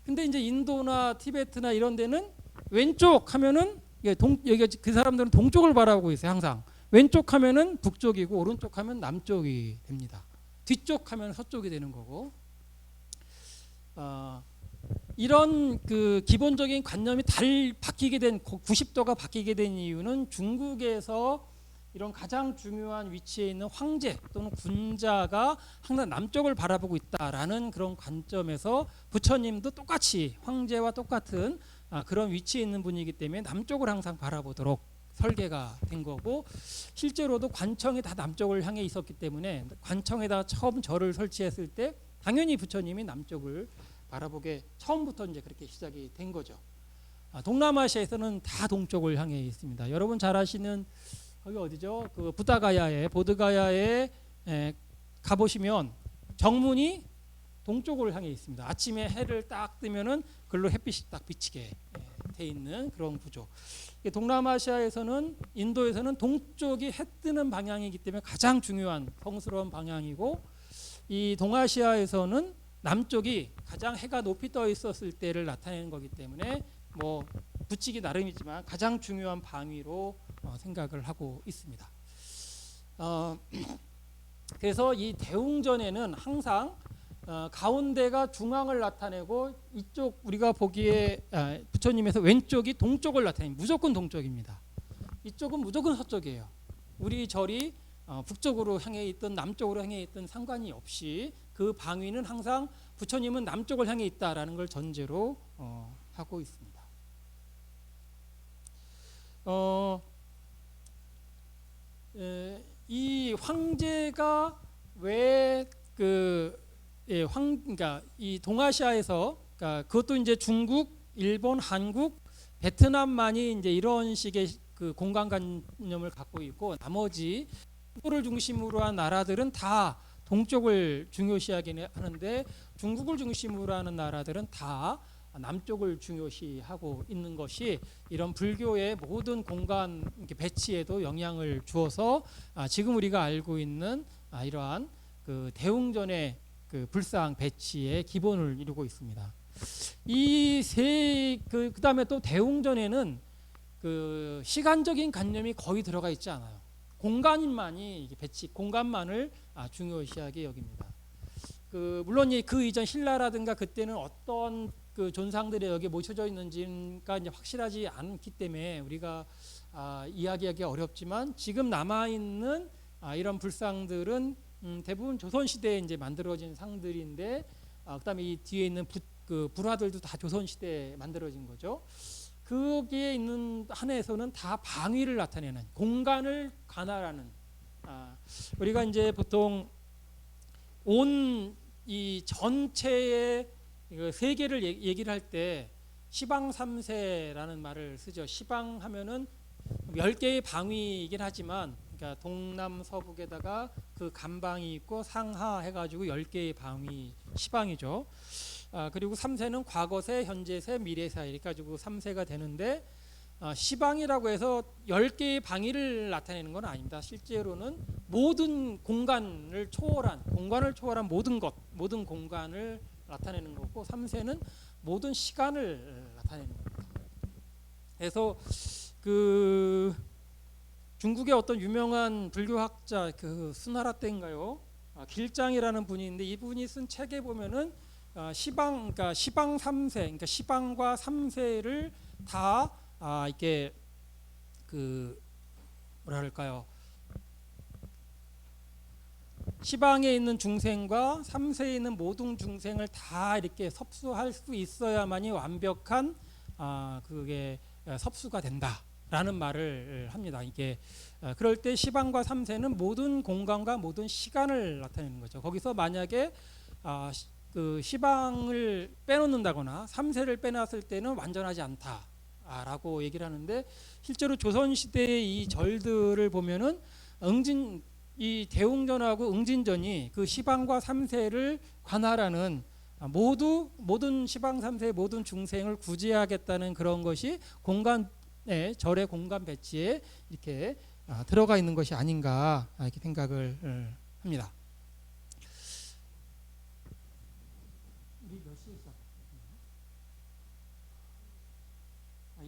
근데 이제 인도나 티베트나 이런 데는 왼쪽 하면은 여기 그 사람들은 동쪽을 바라보고 있어요. 항상 왼쪽 하면은 북쪽이고 오른쪽 하면 남쪽이 됩니다. 뒤쪽 하면 서쪽이 되는 거고. 이런 그 기본적인 관념이 바뀌게 된 90도가 바뀌게 된 이유는 중국에서 이런 가장 중요한 위치에 있는 황제 또는 군자가 항상 남쪽을 바라보고 있다라는 그런 관점에서 부처님도 똑같이 황제와 똑같은 그런 위치에 있는 분이기 때문에 남쪽을 항상 바라보도록 설계가 된 거고, 실제로도 관청이 다 남쪽을 향해 있었기 때문에 관청에다 처음 절을 설치했을 때 당연히 부처님이 남쪽을 바라보게 처음부터 이제 그렇게 시작이 된 거죠. 동남아시아에서는 다 동쪽을 향해 있습니다. 여러분 잘 아시는 거기 어디죠? 그 보드가야에 가보시면 정문이 동쪽을 향해 있습니다. 아침에 해를 딱 뜨면은 글로 햇빛이 딱 비치게 돼 있는 그런 구조. 동남아시아에서는 인도에서는 동쪽이 해 뜨는 방향이기 때문에 가장 중요한 성스러운 방향이고, 이 동아시아에서는 남쪽이 가장 해가 높이 떠 있었을 때를 나타내는 거기 때문에 뭐 붙이기 나름이지만 가장 중요한 방위로 생각을 하고 있습니다. 그래서 이 대웅전에는 항상 가운데가 중앙을 나타내고 이쪽 우리가 보기에 부처님에서 왼쪽이 동쪽을 나타냅니다. 무조건 동쪽입니다. 이쪽은 무조건 서쪽이에요. 우리 절이 북쪽으로 향해 있든 남쪽으로 향해 있든 상관이 없이 그 방위는 항상 부처님은 남쪽을 향해 있다라는 걸 전제로 하고 있습니다. 이 황제가 왜 그러니까 이 동아시아에서, 그러니까 그것도 이제 중국, 일본, 한국, 베트남만이 이제 이런 식의 그 공간관념을 갖고 있고, 나머지 중국을 중심으로 한 나라들은 다 동쪽을 중요시하긴 하는데, 중국을 중심으로 하는 나라들은 다 남쪽을 중요시하고 있는 것이 이런 불교의 모든 공간 배치에도 영향을 주어서 지금 우리가 알고 있는 이러한 그 대웅전의 그 불상 배치의 기본을 이루고 있습니다. 그다음에 또 대웅전에는 그 시간적인 관념이 거의 들어가 있지 않아요. 공간만이 공간만을 중요시하게 여깁니다. 물론 그 이전 신라라든가 그때는 어떤 그 존상들이 여기 모셔져 있는지가 이제 확실하지 않기 때문에 우리가 이야기하기 어렵지만, 지금 남아 있는 이런 불상들은 대부분 조선 시대에 이제 만들어진 상들인데, 그다음에 이 뒤에 있는 불화들도 다 조선 시대에 만들어진 거죠. 거기에 있는 한에서는 다 방위를 나타내는, 공간을 관할하는, 우리가 이제 보통 온 이 전체의 세계를 얘기를 할 때 시방3세라는 말을 쓰죠. 시방하면은 10개의 방위이긴 하지만, 그러니까 동남 서북에다가 그 간방이 있고 상하 해가지고 10개의 방위, 시방이죠. 그리고 3세는 과거세, 현재세, 미래세 이렇게 가지고 3세가 되는데, 시방이라고 해서 10개의 방위를 나타내는 건 아닙니다. 실제로는 모든 공간을 초월한 모든 것, 모든 공간을 나타내는 거고, 3세는 모든 시간을 나타내는 겁니다. 그래서 그 중국의 어떤 유명한 불교학자 그 수나라 때인가요? 길장이라는 분이 있는데, 이분이 쓴 책에 보면은 그러니까 시방 3세, 그러니까 시방과 3세를 다 이렇게 뭐라 할까요? 시방에 있는 중생과 3세에 있는 모든 중생을 다 이렇게 섭수할 수 있어야만이 완벽한 그게 섭수가 된다라는 말을 합니다. 이게 그럴 때 시방과 3세는 모든 공간과 모든 시간을 나타내는 거죠. 거기서 만약에 그 시방을 빼놓는다거나 3세를 빼놨을 때는 완전하지 않다라고 얘기를 하는데, 실제로 조선 시대의 이 절들을 보면은 이 대웅전하고 응진전이 그 시방과 3세를 관할하는 모든 시방 3세의 모든 중생을 구제하겠다는 그런 것이 절의 공간 배치에 이렇게 들어가 있는 것이 아닌가 이렇게 생각을 합니다. 우리 몇 시에 시작했나요?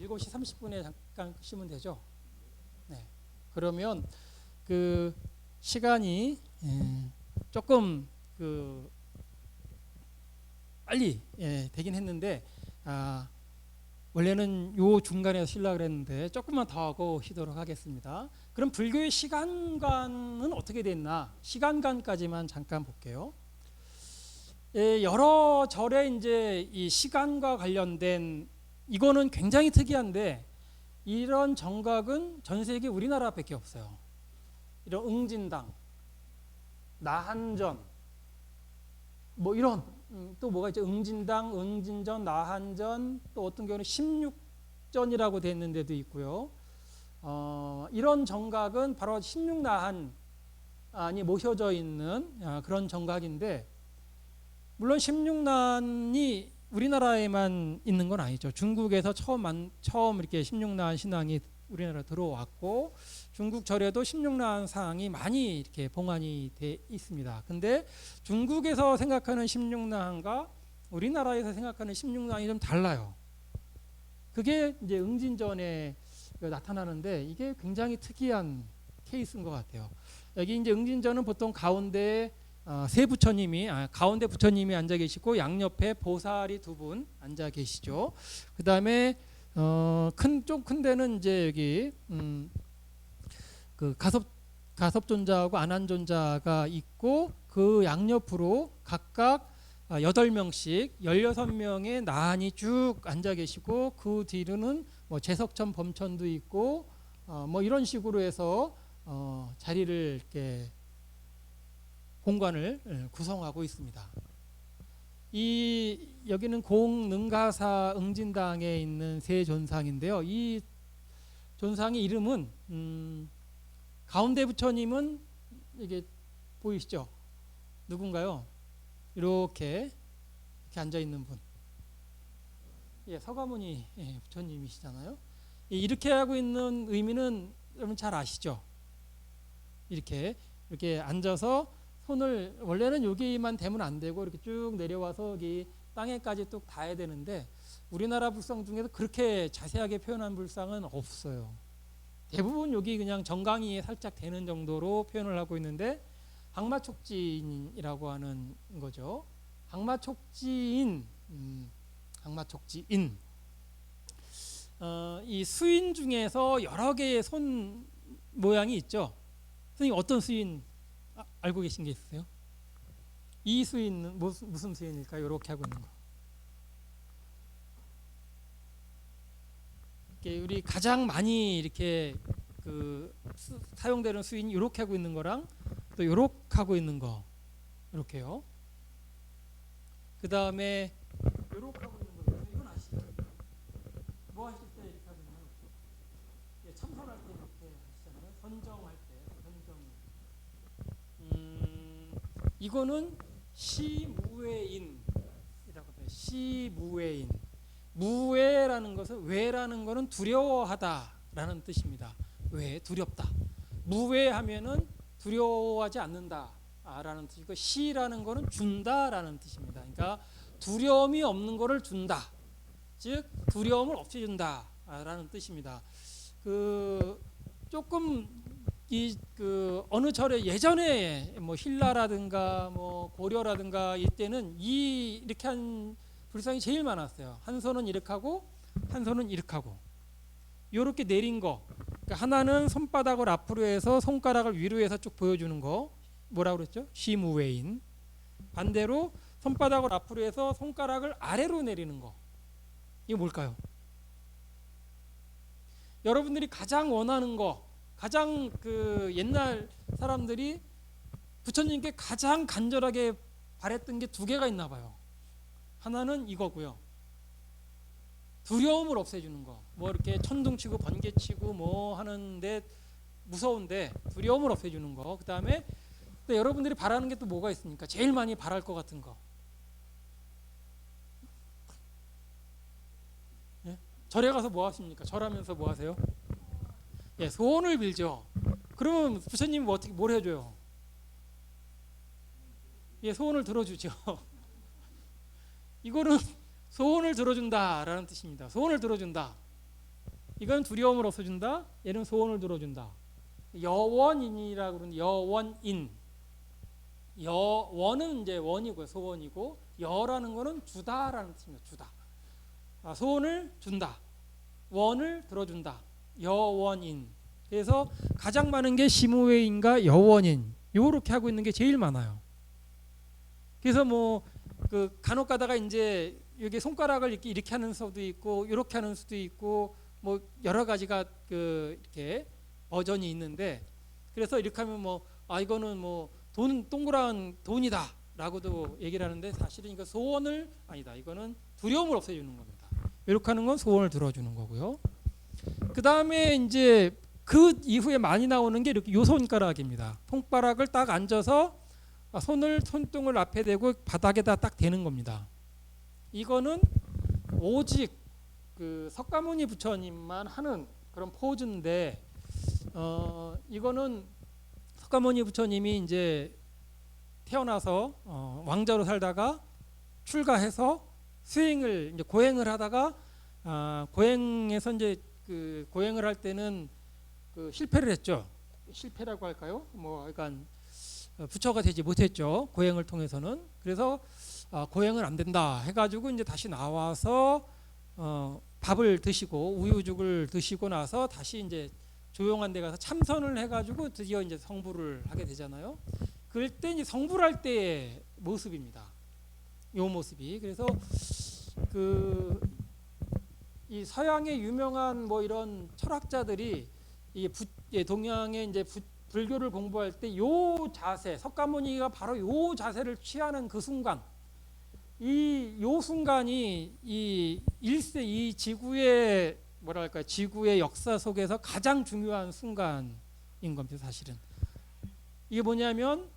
7시 30분에 잠깐 끄시면 되죠. 네. 그러면 그 시간이 조금 그 빨리 되긴 했는데 원래는 요 중간에 쉬려고 그랬는데 조금만 더 하고 쉬도록 하겠습니다. 그럼 불교의 시간관은 어떻게 됐나? 시간관까지만 잠깐 볼게요. 여러 절에 이제 이 시간과 관련된 이거는 굉장히 특이한데 이런 정각은 전 세계 우리나라밖에 없어요. 이런 응진당, 나한전, 뭐 이런 또 뭐가 있죠? 응진당, 응진전, 나한전, 또 어떤 경우는 16전이라고 되어 있는 데도 있고요. 이런 정각은 바로 16나한이 모셔져 있는 그런 정각인데 물론 16난이 우리나라에만 있는 건 아니죠. 중국에서 처음 이렇게 16난 신앙이 우리나라 들어왔고 중국 절에도 16난 상이 많이 이렇게 봉안이 돼 있습니다. 근데 중국에서 생각하는 16난과 우리나라에서 생각하는 16난이 좀 달라요. 그게 이제 응진전에 나타나는데 이게 굉장히 특이한 케이스인 것 같아요. 여기 이제 응진전은 보통 가운데 세 부처님이 가운데 부처님이 앉아 계시고 양옆에 보살이 두 분 앉아 계시죠. 그 다음에 좀 큰 데는 이제 여기 그 가섭존자하고 안한존자가 있고 그 양옆으로 각각 8명씩 16명의 나한이 쭉 앉아 계시고 그 뒤로는 뭐 제석천 범천도 있고 뭐 이런 식으로 해서 자리를 이렇게 공간을 구성하고 있습니다. 여기는 공능가사 응진당에 있는 세 존상인데요. 이 존상의 이름은 가운데 부처님은 이게 보이시죠? 누군가요? 이렇게 앉아 있는 분. 서가모니 부처님이시잖아요. 이렇게 하고 있는 의미는 여러분 잘 아시죠? 이렇게 앉아서 손을 원래는 여기만 대면 안 되고 이렇게 쭉 내려와서 여기 땅에까지 뚝 닿아야 되는데 우리나라 불상 중에서 그렇게 자세하게 표현한 불상은 없어요. 대부분 여기 그냥 정강이에 살짝 되는 정도로 표현을 하고 있는데 항마촉지인이라고 하는 거죠. 항마촉지인, 항마촉지인. 이 수인 중에서 여러 개의 손 모양이 있죠. 선생님 어떤 수인 알고 계신 게 있으세요? 이 수인은 무슨 수인일까요? 이렇게 하고 있는 거. 우리 가장 많이 이렇게 사용되는 수인이 이렇게 하고 있는 거랑 또 이렇게 하고 있는 거 이렇게요. 그 다음에 이렇게 하고 있는 거 이건 아시죠? 뭐 하실 때 이렇게 하고 있는 거? 참선할 때 이렇게 하시잖아요. 선정할 때 선정. 이거는 시무외인이라고 해요. 시무외인. 무외라는 것은 외라는 것은 두려워하다라는 뜻입니다. 왜 두렵다. 무외하면은 두려워하지 않는다라는 뜻이고 시라는 것은 준다라는 뜻입니다. 그러니까 두려움이 없는 것을 준다. 즉 두려움을 없애준다라는 뜻입니다. 조금 어느 절에 예전에 뭐 신라라든가 뭐 고려라든가 이때는 이렇게 한 불상이 제일 많았어요. 한 손은 이렇게 하고 한 손은 이렇게 하고 이렇게 내린 거. 그러니까 하나는 손바닥을 앞으로 해서 손가락을 위로 해서 쭉 보여주는 거. 뭐라고 그랬죠? 시무외인. 반대로 손바닥을 앞으로 해서 손가락을 아래로 내리는 거. 이게 뭘까요? 여러분들이 가장 원하는 거, 가장 옛날 사람들이 부처님께 가장 간절하게 바랬던 게 두 개가 있나 봐요. 하나는 이거고요. 두려움을 없애주는 거. 뭐 이렇게 천둥치고 번개치고 뭐 하는데 무서운데 두려움을 없애주는 거. 그 다음에 여러분들이 바라는 게 또 뭐가 있습니까? 제일 많이 바랄 것 같은 거. 예? 절에 가서 뭐 하십니까? 절하면서 뭐 하세요? 소원을 빌죠. 그러면 부처님이 뭘 해줘요? 소원을 들어주죠. 이거는 소원을 들어준다라는 뜻입니다. 소원을 들어준다. 이건 두려움을 없애준다. 얘는 소원을 들어준다. 여원인이라고 그러는데 여원인. 여원은 이제 원이고요. 소원이고 여라는 거는 주다라는 뜻입니다. 주다. 소원을 준다. 원을 들어준다. 여원인. 그래서 가장 많은 게 심우회인과 여원인. 요렇게 하고 있는 게 제일 많아요. 그래서 뭐 그 간혹 가다가 이제 여기 손가락을 이렇게 하는 수도 있고 이렇게 하는 수도 있고 뭐 여러 가지가 그 이렇게 버전이 있는데 그래서 이렇게 하면 뭐 이거는 뭐 돈 동그란 돈이다라고도 얘기를 하는데 사실은 이거 소원을 아니다. 이거는 두려움을 없애주는 겁니다. 이렇게 하는 건 소원을 들어주는 거고요. 그 다음에 이제 그 이후에 많이 나오는 게 이렇게 요 손가락입니다. 손가락을 딱 앉아서 손등을 앞에 대고 바닥에다 딱 대는 겁니다. 이거는 오직 그 석가모니 부처님만 하는 그런 포즈인데 이거는 석가모니 부처님이 이제 태어나서 왕자로 살다가 출가해서 수행을 이제 고행을 하다가 고행에서 이제 그 고행을 할 때는 그 실패를 했죠. 실패라고 할까요? 뭐 약간 부처가 되지 못했죠. 고행을 통해서는. 그래서 고행은 안 된다 해가지고 이제 다시 나와서 밥을 드시고 우유죽을 드시고 나서 다시 이제 조용한 데 가서 참선을 해가지고 드디어 이제 성불을 하게 되잖아요. 그럴 때 이제 성불할 때의 모습입니다. 요 모습이. 그래서 그 이 서양의 유명한 뭐 이런 철학자들이 이 동양의 이제 불교를 공부할 때 요 자세, 석가모니가 바로 요 자세를 취하는 그 순간, 요 순간이 이 일세 이 지구의 뭐랄까 지구의 역사 속에서 가장 중요한 순간인 겁니다. 사실은 이게 뭐냐면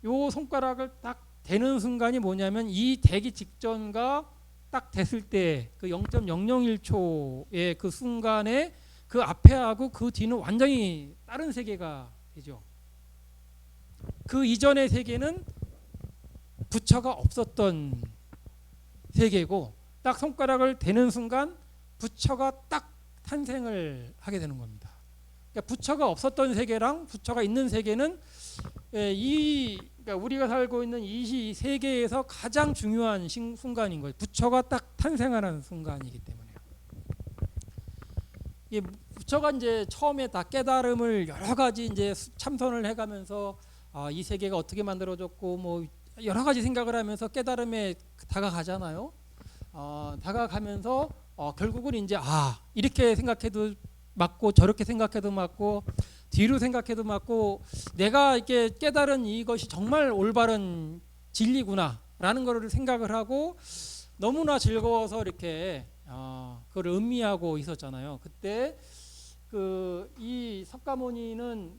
요 손가락을 딱 대는 순간이 뭐냐면 이 대기 직전과 딱 됐을 때 그 0.001초의 그 순간에 그 앞에하고 그 뒤는 완전히 다른 세계가 되죠. 그 이전의 세계는 부처가 없었던 세계고 딱 손가락을 대는 순간 부처가 딱 탄생을 하게 되는 겁니다. 그러니까 부처가 없었던 세계랑 부처가 있는 세계는 그러니까 우리가 살고 있는 이 세계에서 가장 중요한 순간인 거예요. 부처가 딱 탄생하는 순간이기 때문에요. 이 부처가 이제 처음에 다 깨달음을 여러 가지 이제 참선을 해가면서 이 세계가 어떻게 만들어졌고 뭐 여러 가지 생각을 하면서 깨달음에 다가가잖아요. 다가가면서 결국은 이제 이렇게 생각해도 맞고 저렇게 생각해도 맞고 뒤로 생각해도 맞고 내가 이렇게 깨달은 이것이 정말 올바른 진리구나라는 것을 생각을 하고 너무나 즐거워서 이렇게 그걸 음미하고 있었잖아요. 그때 이 석가모니는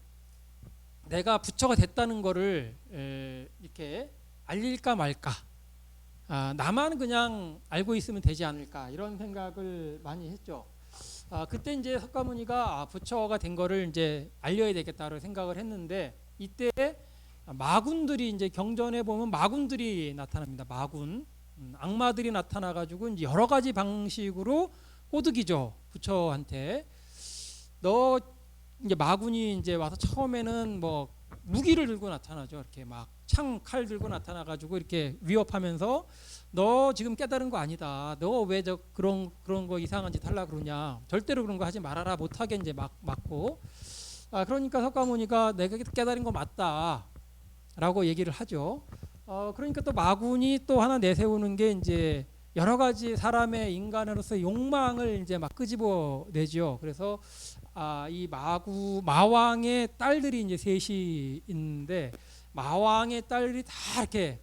내가 부처가 됐다는 것을 이렇게 알릴까 말까, 나만 그냥 알고 있으면 되지 않을까 이런 생각을 많이 했죠. 그때 이제 석가모니가 부처가 된 거를 이제 알려야 되겠다고 생각을 했는데 이때 마군들이 이제 경전에 보면 마군들이 나타납니다. 마군, 악마들이 나타나가지고 이제 여러 가지 방식으로 꼬드기죠. 부처한테. 너 이제 마군이 이제 와서 처음에는 뭐 무기를 들고 나타나죠. 이렇게 막 창, 칼 들고 나타나가지고 이렇게 위협하면서 너 지금 깨달은 거 아니다. 너 왜 그런 거 이상한 짓 하려고 그러냐. 절대로 그런 거 하지 말아라. 못하게 이제 막고. 그러니까 석가모니가 내가 깨달은 거 맞다. 라고 얘기를 하죠. 그러니까 또 마군이 또 하나 내세우는 게 이제 여러 가지 사람의 인간으로서 욕망을 이제 막 끄집어내죠. 그래서 이 마왕의 딸들이 이제 셋이 있는데 마왕의 딸들이 다 이렇게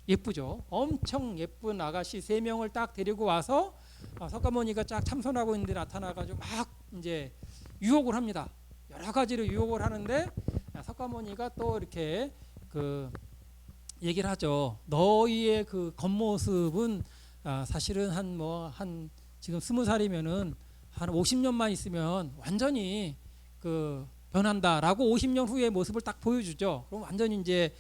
예쁘죠. 엄청 예쁜 아가씨 3명을 딱 데리고 와서 석가모니가 쫙 참선하고 있는데 나타나가지고 막 이제 유혹을 합니다. 여러 가지로 유혹을 하는데 석가모니가 또 이렇게 그 얘기를 하죠. 너희의 그 겉모습은 사실은 한 지금 20살이면은 한 50년만 있으면 완전히 그 변한다라고 50년 후의 모습을 딱 보여주죠. 그럼 완전히 이제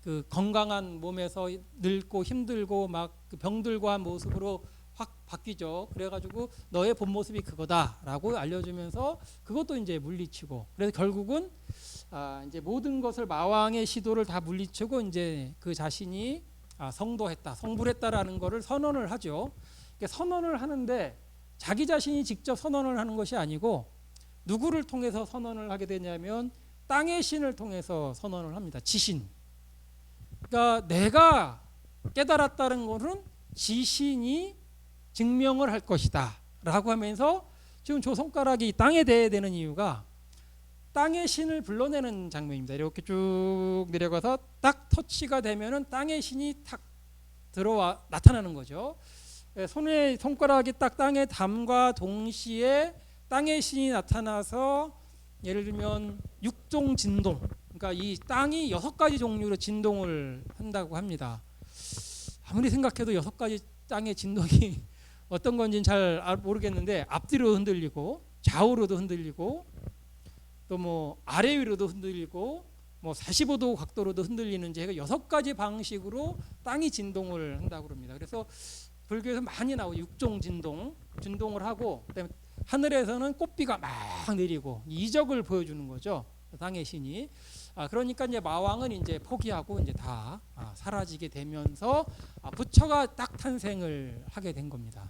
그 건강한 몸에서 늙고 힘들고 막 그 병들고 한 모습으로 확 바뀌죠. 그래가지고 너의 본 모습이 그거다라고 알려주면서 그것도 이제 물리치고, 그래서 결국은 이제 모든 것을 마왕의 시도를 다 물리치고 이제 그 자신이 성도했다, 성불했다라는 것을 선언을 하죠. 그러니까 선언을 하는데 자기 자신이 직접 선언을 하는 것이 아니고 누구를 통해서 선언을 하게 되냐면 땅의 신을 통해서 선언을 합니다. 지신. 그러니까 내가 깨달았다는 것은 지신이 증명을 할 것이다 라고 하면서 지금 저 손가락이 땅에 대야 되는 이유가 땅의 신을 불러내는 장면입니다. 이렇게 쭉 내려가서 딱 터치가 되면은 땅의 신이 탁 들어와 나타나는 거죠. 손가락이 딱 땅에 닿음과 동시에 땅의 신이 나타나서 예를 들면 육종 진동, 그러니까 이 땅이 6가지 종류로 진동을 한다고 합니다. 아무리 생각해도 6가지 땅의 진동이 어떤 건지는 잘 모르겠는데 앞뒤로 흔들리고 좌우로도 흔들리고 또 뭐 아래 위로도 흔들리고 뭐 45도 각도로도 흔들리는지 해가 6가지 방식으로 땅이 진동을 한다고 합니다. 그래서 불교에서 많이 나오고 육종 진동을 하고, 그다음에 하늘에서는 꽃비가 막 내리고 이적을 보여주는 거죠. 땅의 신이. 그러니까 이제 마왕은 이제 포기하고 이제 다 사라지게 되면서 부처가 딱 탄생을 하게 된 겁니다.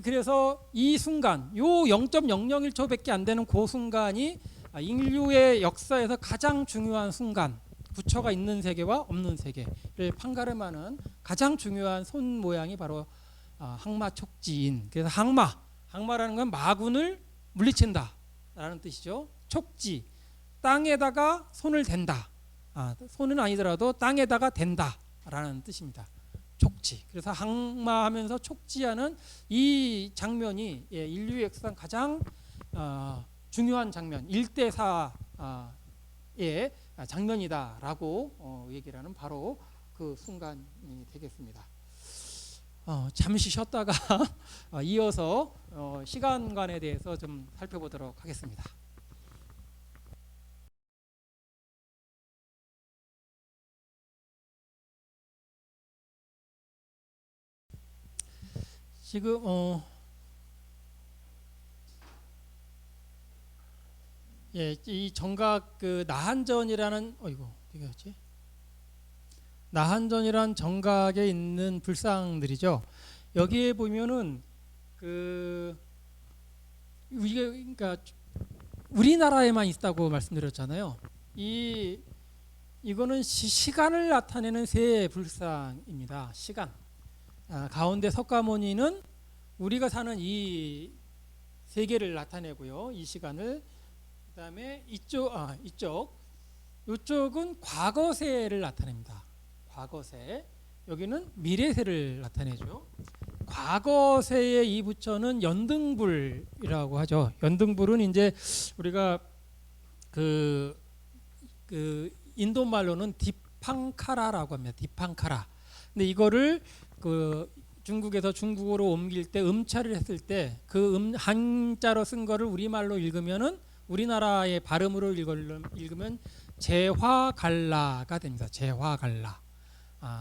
그래서 이 순간, 요 0.001초밖에 안 되는 그 순간이 인류의 역사에서 가장 중요한 순간, 부처가 있는 세계와 없는 세계를 판가름하는 가장 중요한 손 모양이 바로 항마촉지인. 그래서 항마라는 건 마군을 물리친다 라는 뜻이죠. 촉지, 땅에다가 손을 댄다. 손은 아니더라도 땅에다가 댄다 라는 뜻입니다. 촉지. 그래서 항마하면서 촉지하는 이 장면이 인류의 역사상 가장 중요한 장면, 1대4의 장면이다라고 얘기를 하는 바로 그 순간이 되겠습니다. 잠시 쉬었다가 이어서 시간관에 대해서 좀 살펴보도록 하겠습니다. 지금 이 정각 그 나한전이라는 나한전이란 정각에 있는 불상들이죠. 여기에 보면은 그러니까 우리나라에만 있다고 말씀드렸잖아요. 이거는 시간을 나타내는 세 불상입니다. 시간. 가운데 석가모니는 우리가 사는 이 세계를 나타내고요. 이 시간을. 그다음에 이쪽은 과거세를 나타냅니다. 과거세. 여기는 미래세를 나타내죠. 과거세의 이 부처는 연등불이라고 하죠. 연등불은 이제 우리가 그 인도 말로는 디팡카라라고 합니다. 디팡카라. 근데 이거를 그 중국에서 중국어로 옮길 때 음차를 했을 때 그 한자로 쓴 거를 우리말로 읽으면은 우리나라의 발음으로 읽으면 제화갈라가 됩니다. 제화갈라.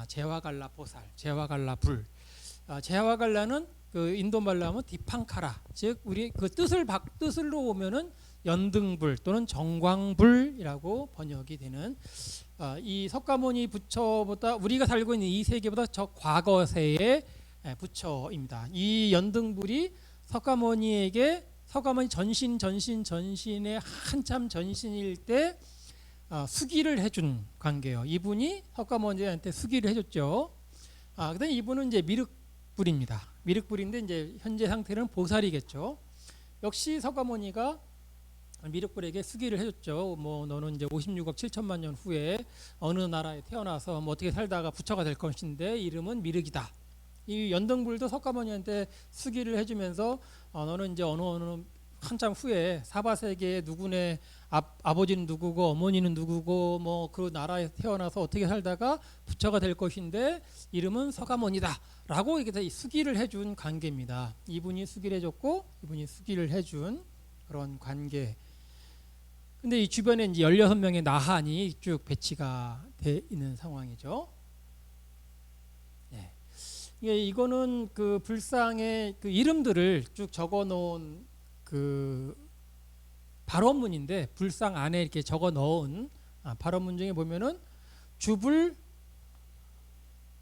제화갈라 보살, 제화갈라 불. 제화갈라는 그 인도 말로 하면 디팡카라. 즉 우리 그 뜻을로 보면은 연등불 또는 정광불이라고 번역이 되는 이 석가모니 부처보다 우리가 살고 있는 이 세계보다 저 과거세의 부처입니다. 이 연등불이 석가모니 전신의 한참 전신일 때 수기를 해준 관계예요. 이분이 석가모니한테 수기를 해줬죠. 그다음 이분은 이제 미륵불입니다. 미륵불인데 이제 현재 상태는 보살이겠죠. 역시 석가모니가 미륵불에게 수기를 해줬죠. 뭐 너는 이제 56억 7천만 년 후에 어느 나라에 태어나서 뭐 어떻게 살다가 부처가 될 것인데 이름은 미륵이다. 이 연등불도 석가모니한테 수기를 해주면서 너는 이제 어느 한참 후에 사바세계에 누구네 아버지는 누구고 어머니는 누구고 뭐 그 나라에 태어나서 어떻게 살다가 부처가 될 것인데 이름은 석가모니다라고 이렇게 수기를 해준 관계입니다. 이분이 수기를 해줬고 이분이 수기를 해준 그런 관계. 근데 이 주변에 이제 16명의 나한이 쭉 배치가 돼 있는 상황이죠. 예, 이거는 그 불상의 그 이름들을 쭉 적어 놓은 그 발원문인데, 불상 안에 이렇게 적어 넣은 발원문 중에 보면은 주불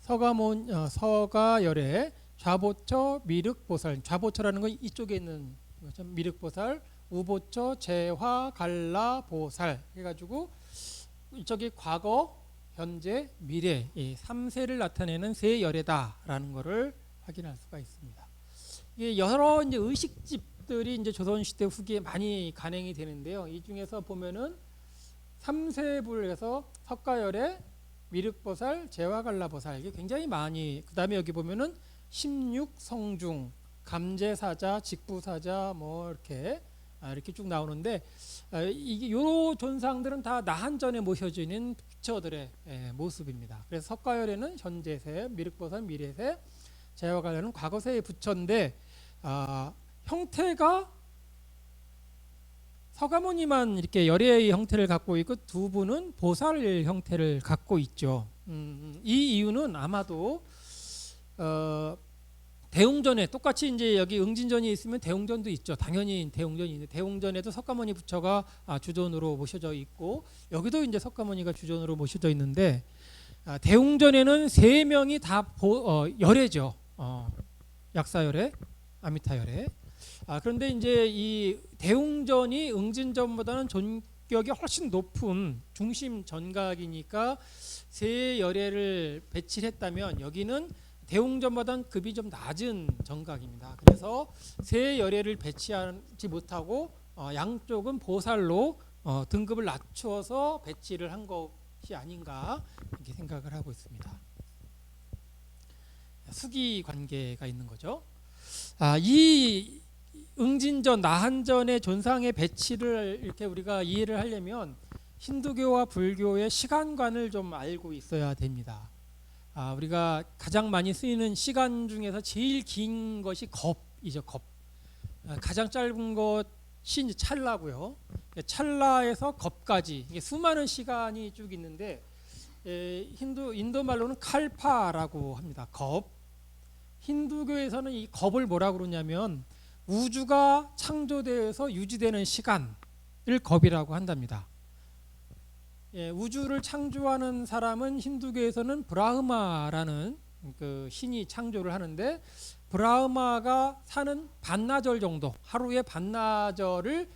서가열애 좌보처 미륵보살, 좌보처라는 건 이쪽에 있는 거죠. 미륵보살, 우보처 재화 갈라 보살 해가지고 이쪽이 과거, 현재, 미래 이 3세를 나타내는 세 열애다라는 것을 확인할 수가 있습니다. 이게 여러 이제 의식집들이 이제 조선시대 후기에 많이 간행이 되는데요. 이 중에서 보면은 3세불에서 석가열애, 미륵보살, 재화갈라보살 이게 굉장히 많이, 그 다음에 여기 보면은 16성중, 감제사자, 직부사자 뭐 이렇게 쭉 나오는데, 이게 요 존상들은 다 나한전에 모셔지는 부처들의 모습입니다. 그래서 석가열애는 현재세, 미륵보살 미래세, 재화갈라는 과거세의 부처인데, 형태가 서가모니만 이렇게 열애의 형태를 갖고 있고 두 분은 보살 형태를 갖고 있죠. 이 이유는 아마도 대웅전에 똑같이 이제 여기 응진전이 있으면 대웅전도 있죠. 당연히 대웅전이 있는데, 대웅전에도 석가모니 부처가 주존으로 모셔져 있고 여기도 이제 석가모니가 주존으로 모셔져 있는데, 대웅전에는 세 명이 다 열애죠. 약사열애, 아미타열애. 그런데 이제 이 대웅전이 응진전보다는 존격이 훨씬 높은 중심 전각이니까 세 열애를 배치를 했다면, 여기는 대웅전보다는 급이 좀 낮은 전각입니다. 그래서 세 열애를 배치하지 못하고 양쪽은 보살로 등급을 낮추어서 배치를 한 것이 아닌가 이렇게 생각을 하고 있습니다. 수기 관계가 있는 거죠. 이 응진전, 나한전의 존상의 배치를 이렇게 우리가 이해를 하려면 힌두교와 불교의 시간관을 좀 알고 있어야 됩니다. 우리가 가장 많이 쓰이는 시간 중에서 제일 긴 것이 겁이죠. 겁. 가장 짧은 것이 이제 찰나고요. 찰나에서 겁까지 이게 수많은 시간이 쭉 있는데, 인도 말로는 칼파라고 합니다. 겁. 힌두교에서는 이 겁을 뭐라고 그러냐면 우주가 창조되어서 유지되는 시간을 겁이라고 한답니다. 우주를 창조하는 사람은 힌두교에서는 브라흐마라는 그 신이 창조를 하는데, 브라흐마가 사는 반나절 정도, 하루의 반나절을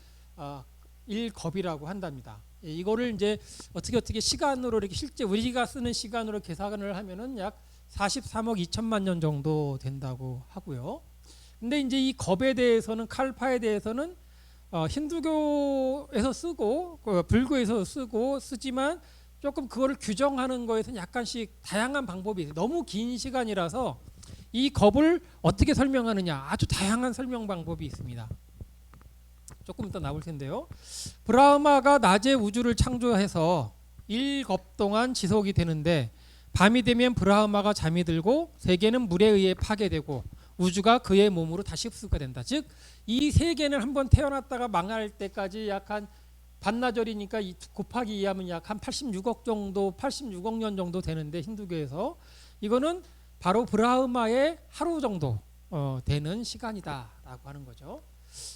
일겁이라고 한답니다. 이거를 이제 어떻게 시간으로 이렇게 실제 우리가 쓰는 시간으로 계산을 하면은 약 43억 2천만 년 정도 된다고 하고요. 근데 이제 이 겁에 대해서는, 칼파에 대해서는 힌두교에서 쓰고 불교에서 쓰지만 조금 그거를 규정하는 거에서는 약간씩 다양한 방법이 있어요. 너무 긴 시간이라서 이 겁을 어떻게 설명하느냐, 아주 다양한 설명 방법이 있습니다. 조금 이따 나올 텐데요. 브라흐마가 낮에 우주를 창조해서 1겁 동안 지속이 되는데, 밤이 되면 브라흐마가 잠이 들고 세계는 물에 의해 파괴되고 우주가 그의 몸으로 다시 흡수가 된다. 즉 이 세계는 한번 태어났다가 망할 때까지 약 한 반나절이니까 곱하기 2하면 약 한 86억 정도, 86억 년 정도 되는데, 힌두교에서 이거는 바로 브라흐마의 하루 정도 되는 시간이다라고 하는 거죠.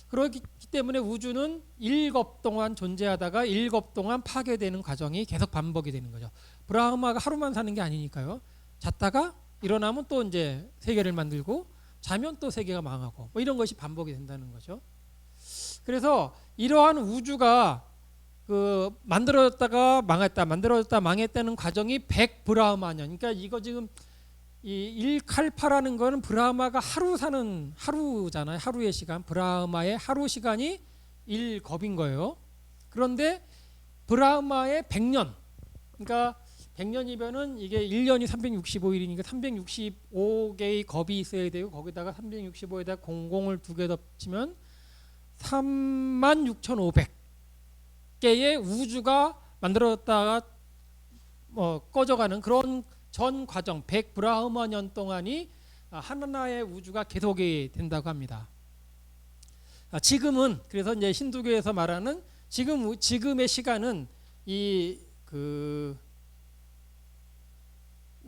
그렇기 때문에 우주는 1겁 동안 존재하다가 1겁 동안 파괴되는 과정이 계속 반복이 되는 거죠. 브라흐마가 하루만 사는 게 아니니까요. 잤다가 일어나면 또 이제 세계를 만들고, 자면 또 세계가 망하고, 뭐 이런 것이 반복이 된다는 거죠. 그래서 이러한 우주가 만들어졌다가 망했다, 만들어졌다 망했다는 과정이 100브라흐마년. 그러니까 이거 지금 이 1칼파라는 거는 브라흐마가 하루 사는, 하루잖아요. 하루의 시간. 브라흐마의 하루 시간이 1겁인 거예요. 그런데 브라흐마의 100년, 그러니까 100년이면은 이게 1년이 365일이니까 365개의 겁이 있어야 되고, 거기다가 365에다 00을 2개 덧치면 36,500개의 우주가 만들어졌다가 꺼져가는 그런 전 과정, 100브라흐마년 동안이 하나의 우주가 계속이 된다고 합니다. 지금은, 그래서 이제 힌두교에서 말하는 지금의 시간은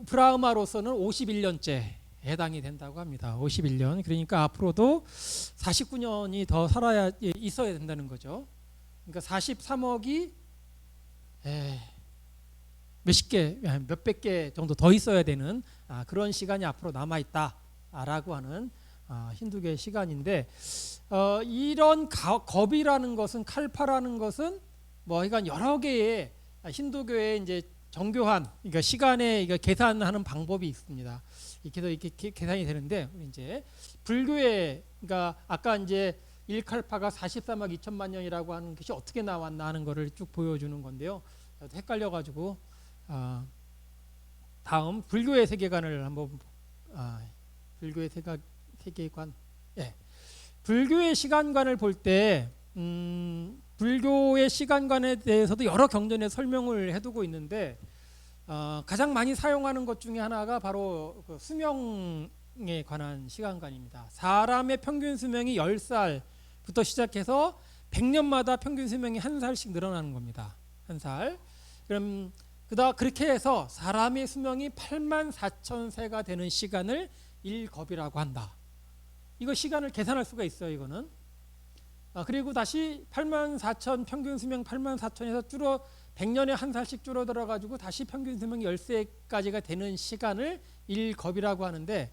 브라흐마로서는 51년째 해당이 된다고 합니다. 51년. 그러니까 앞으로도 49년이 더 살아야 있어야 된다는 거죠. 그러니까 43억이 몇십 개, 몇백 개 정도 더 있어야 되는 그런 시간이 앞으로 남아 있다라고 하는 힌두교의 시간인데, 이런 겁이라는 것은, 칼파라는 것은 뭐 그러니까 여러 개의 힌두교의 이제 정교한, 그러니까 시간에 계산하는 방법이 있습니다. 이렇게 계산이 되는데, 이제 불교의, 그러니까 아까 이제 1칼파가 43억 2천만 년이라고 하는 것이 어떻게 나왔나 하는 것을 쭉 보여주는 건데요. 헷갈려가지고 다음 불교의 세계관을 한번 불교의 세계관, 불교의 시간관을 볼 때 불교의 시간관에 대해서도 여러 경전에 설명을 해두고 있는데, 가장 많이 사용하는 것 중에 하나가 바로 그 수명에 관한 시간관입니다. 사람의 평균 수명이 10살부터 시작해서 100년마다 평균 수명이 한 살씩 늘어나는 겁니다. 한 살. 그럼 그렇게 해서 사람의 수명이 84,000세가 되는 시간을 일겁이라고 한다. 이거 시간을 계산할 수가 있어요, 이거는. 그리고 다시 84,000, 평균 수명 84,000에서 100년에 한 살씩 줄어들어 가지고 다시 평균 수명이 10세까지가 되는 시간을 일겁이라고 하는데,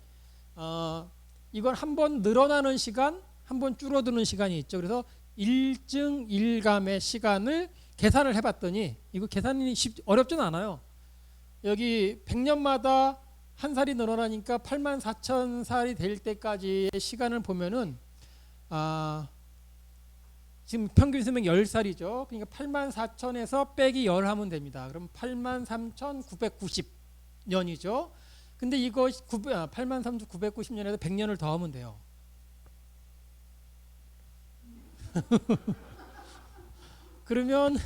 이건 한 번 늘어나는 시간, 한 번 줄어드는 시간이 있죠. 그래서 일증 일감의 시간을 계산을 해봤더니, 이거 계산이 어렵진 않아요. 여기 100년마다 한 살이 늘어나니까 84,000살이 될 때까지의 시간을 보면은 지금 평균 수명 10살이죠. 그러니까 84,000에서 빼기 10 하면 됩니다. 그럼 83,990년이죠. 근데 이거 83,990년에서 100년을 더하면 돼요. 그러면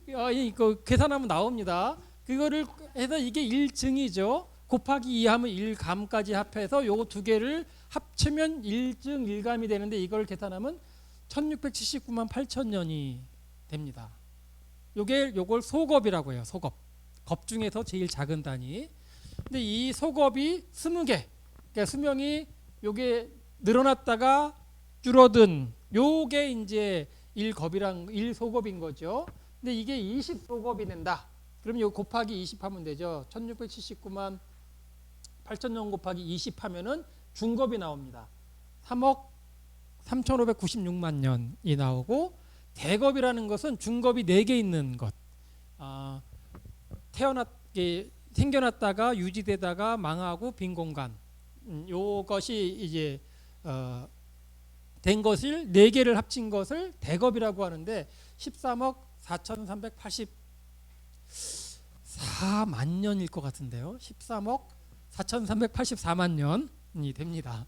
이거 계산하면 나옵니다. 그거를 해서 이게 1증이죠. 곱하기 2 하면 1감까지 합해서 요거 두 개를 합치면 1증 1감이 되는데, 이걸 계산하면 1679만 8천년이 됩니다. 요걸 소겁이라고 해요. 소겁. 겁 중에서 제일 작은 단위. 근데 이 소겁이 20개. 그러니까 수명이 요게 늘어났다가 줄어든 요게 이제 1소겁인 거죠. 근데 이게 20소겁이 된다. 그럼 요 곱하기 20 하면 되죠. 1679만 8천년 곱하기 20 하면은 중겁이 나옵니다. 3억 3,596만 년이 나오고, 대겁이라는 것은 중겁이 4개 있는 것. 생겨났다가 유지되다가 망하고 빈 공간. 요것이 이제 된 것을 4개를 합친 것을 대겁이라고 하는데, 13억 4,384만 년일 것 같은데요. 13억 4,384만 년이 됩니다.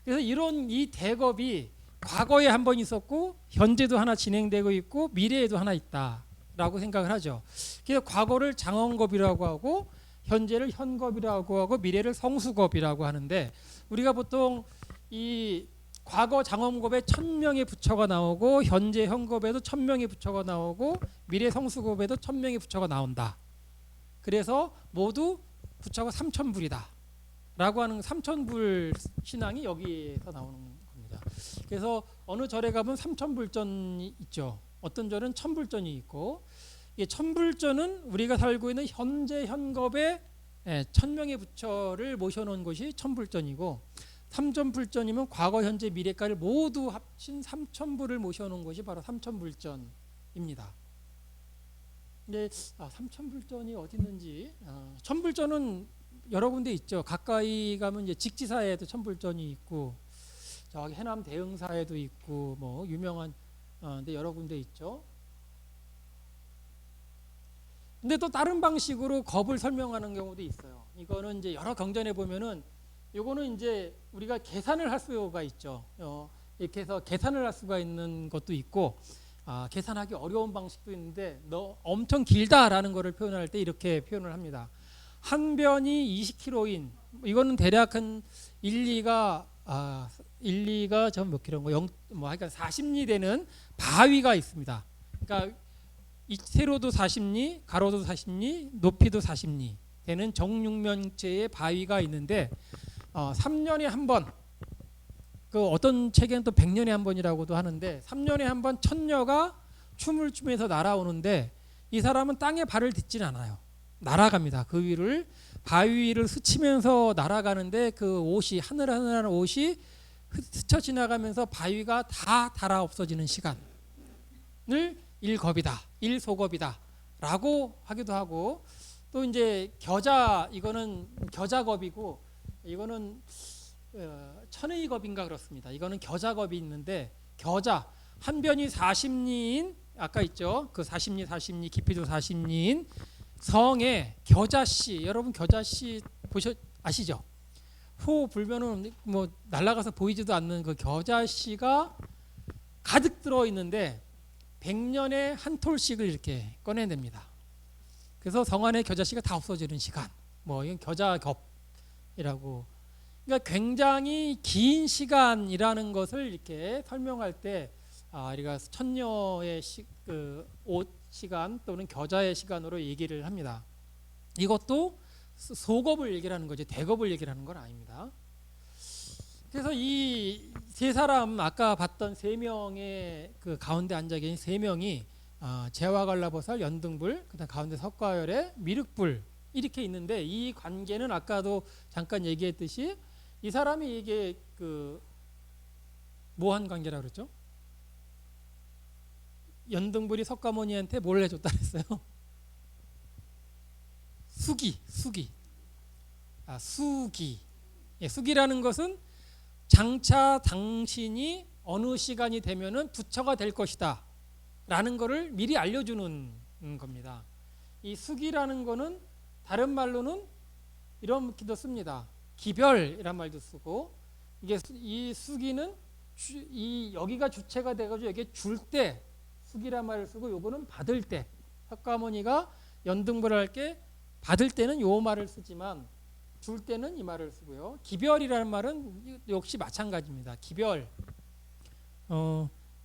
그래서 이 대겁이 과거에 한 번 있었고, 현재도 하나 진행되고 있고, 미래에도 하나 있다라고 생각을 하죠. 그래서 과거를 장원겁이라고 하고, 현재를 현겁이라고 하고, 미래를 성수겁이라고 하는데, 우리가 보통 이 과거 장원겁에 1000명의 부처가 나오고, 현재 현겁에도 1000명의 부처가 나오고, 미래 성수겁에도 1000명의 부처가 나온다. 그래서 모두 부처가 3000불이다 라고 하는 3000불 신앙이 여기에서 나오는 겁니다. 그래서 어느 절에 가면 3000불전이 있죠. 어떤 절은 1000불전이 있고, 이 1000불전은 우리가 살고 있는 현재 현겁에 1000명의 부처를 모셔놓은 것이 1000불전이고, 3000불전이면 과거 현재 미래까지 모두 합친 3000불을 모셔놓은 것이 바로 3000불전입니다. 근데 3000불전이 어디 있는지, 1000불전은 여러 군데 있죠. 가까이 가면 이제 직지사에도 1000불전이 있고, 저기 해남 대흥사에도 있고, 뭐 유명한 데 여러 군데 있죠. 근데 또 다른 방식으로 겁을 설명하는 경우도 있어요. 이거는 이제 여러 경전에 보면은, 요거는 이제 우리가 계산을 할 수가 있죠. 이렇게 해서 계산을 할 수가 있는 것도 있고, 계산하기 어려운 방식도 있는데, 너 엄청 길다라는 거를 표현할 때 이렇게 표현을 합니다. 한 변이 20km인, 이거는 대략 한 1리가 전 몇 킬로인가, 하여간 40리 되는 바위가 있습니다. 그러니까 세로도 40리, 가로도 40리, 높이도 40리 되는 정육면체의 바위가 있는데, 3년에 한 번, 그 어떤 책에는 또 100년에 한 번이라고도 하는데 3년에 한 번 천녀가 춤을 추면서 날아오는데 이 사람은 땅에 발을 딛진 않아요. 날아갑니다. 그 위를 바위 위를 스치면서 날아가는데 그 옷이 하늘하늘한 옷이 스쳐 지나가면서 바위가 다 닳아 없어지는 시간을 일겁이다, 일소겁이다 라고 하기도 하고, 또 이제 겨자, 이거는 겨자겁이고 이거는 천의겁인가 그렇습니다. 이거는 겨자겁이 있는데, 겨자 한 변이 40리인 아까 있죠. 그 40리 깊이도 40리인 성에 겨자씨, 여러분 겨자씨 아시죠? 호 불면은 뭐 날아가서 보이지도 않는 그 겨자씨가 가득 들어 있는데 100년에 한 톨씩을 이렇게 꺼내냅니다. 그래서 성 안에 겨자씨가 다 없어지는 시간, 뭐 이건 겨자겁이라고. 그러니까 굉장히 긴 시간이라는 것을 이렇게 설명할 때 우리가 천녀의 옷 시간 또는 겨자의 시간으로 얘기를 합니다. 이것도 소겁을 얘기하는 거지 대겁을 얘기하는 건 아닙니다. 그래서 이 세 사람, 아까 봤던 세 명의 그 가운데 앉아 계신 세 명이 제화갈라보살, 연등불, 그다음 가운데 석가열의 미륵불 이렇게 있는데, 이 관계는 아까도 잠깐 얘기했듯이 이 사람이 이게 그 모한 관계라고 그랬죠. 연등불이 석가모니한테 뭘 해줬다 그랬어요? 수기. 예, 수기라는 것은 장차 당신이 어느 시간이 되면은 부처가 될 것이다 라는 것을 미리 알려주는 겁니다. 이 수기라는 거는 다른 말로는 이렇게도 씁니다. 기별이란 말도 쓰고, 이게 이 수기는 여기가 주체가 돼가지고 여기 줄 때 수기란 말을 쓰고, 요거는 받을 때, 석가모니가 연등불을 할 때 받을 때는 요 말을 쓰지만 줄 때는 이 말을 쓰고요. 기별이라는 말은 역시 마찬가지입니다.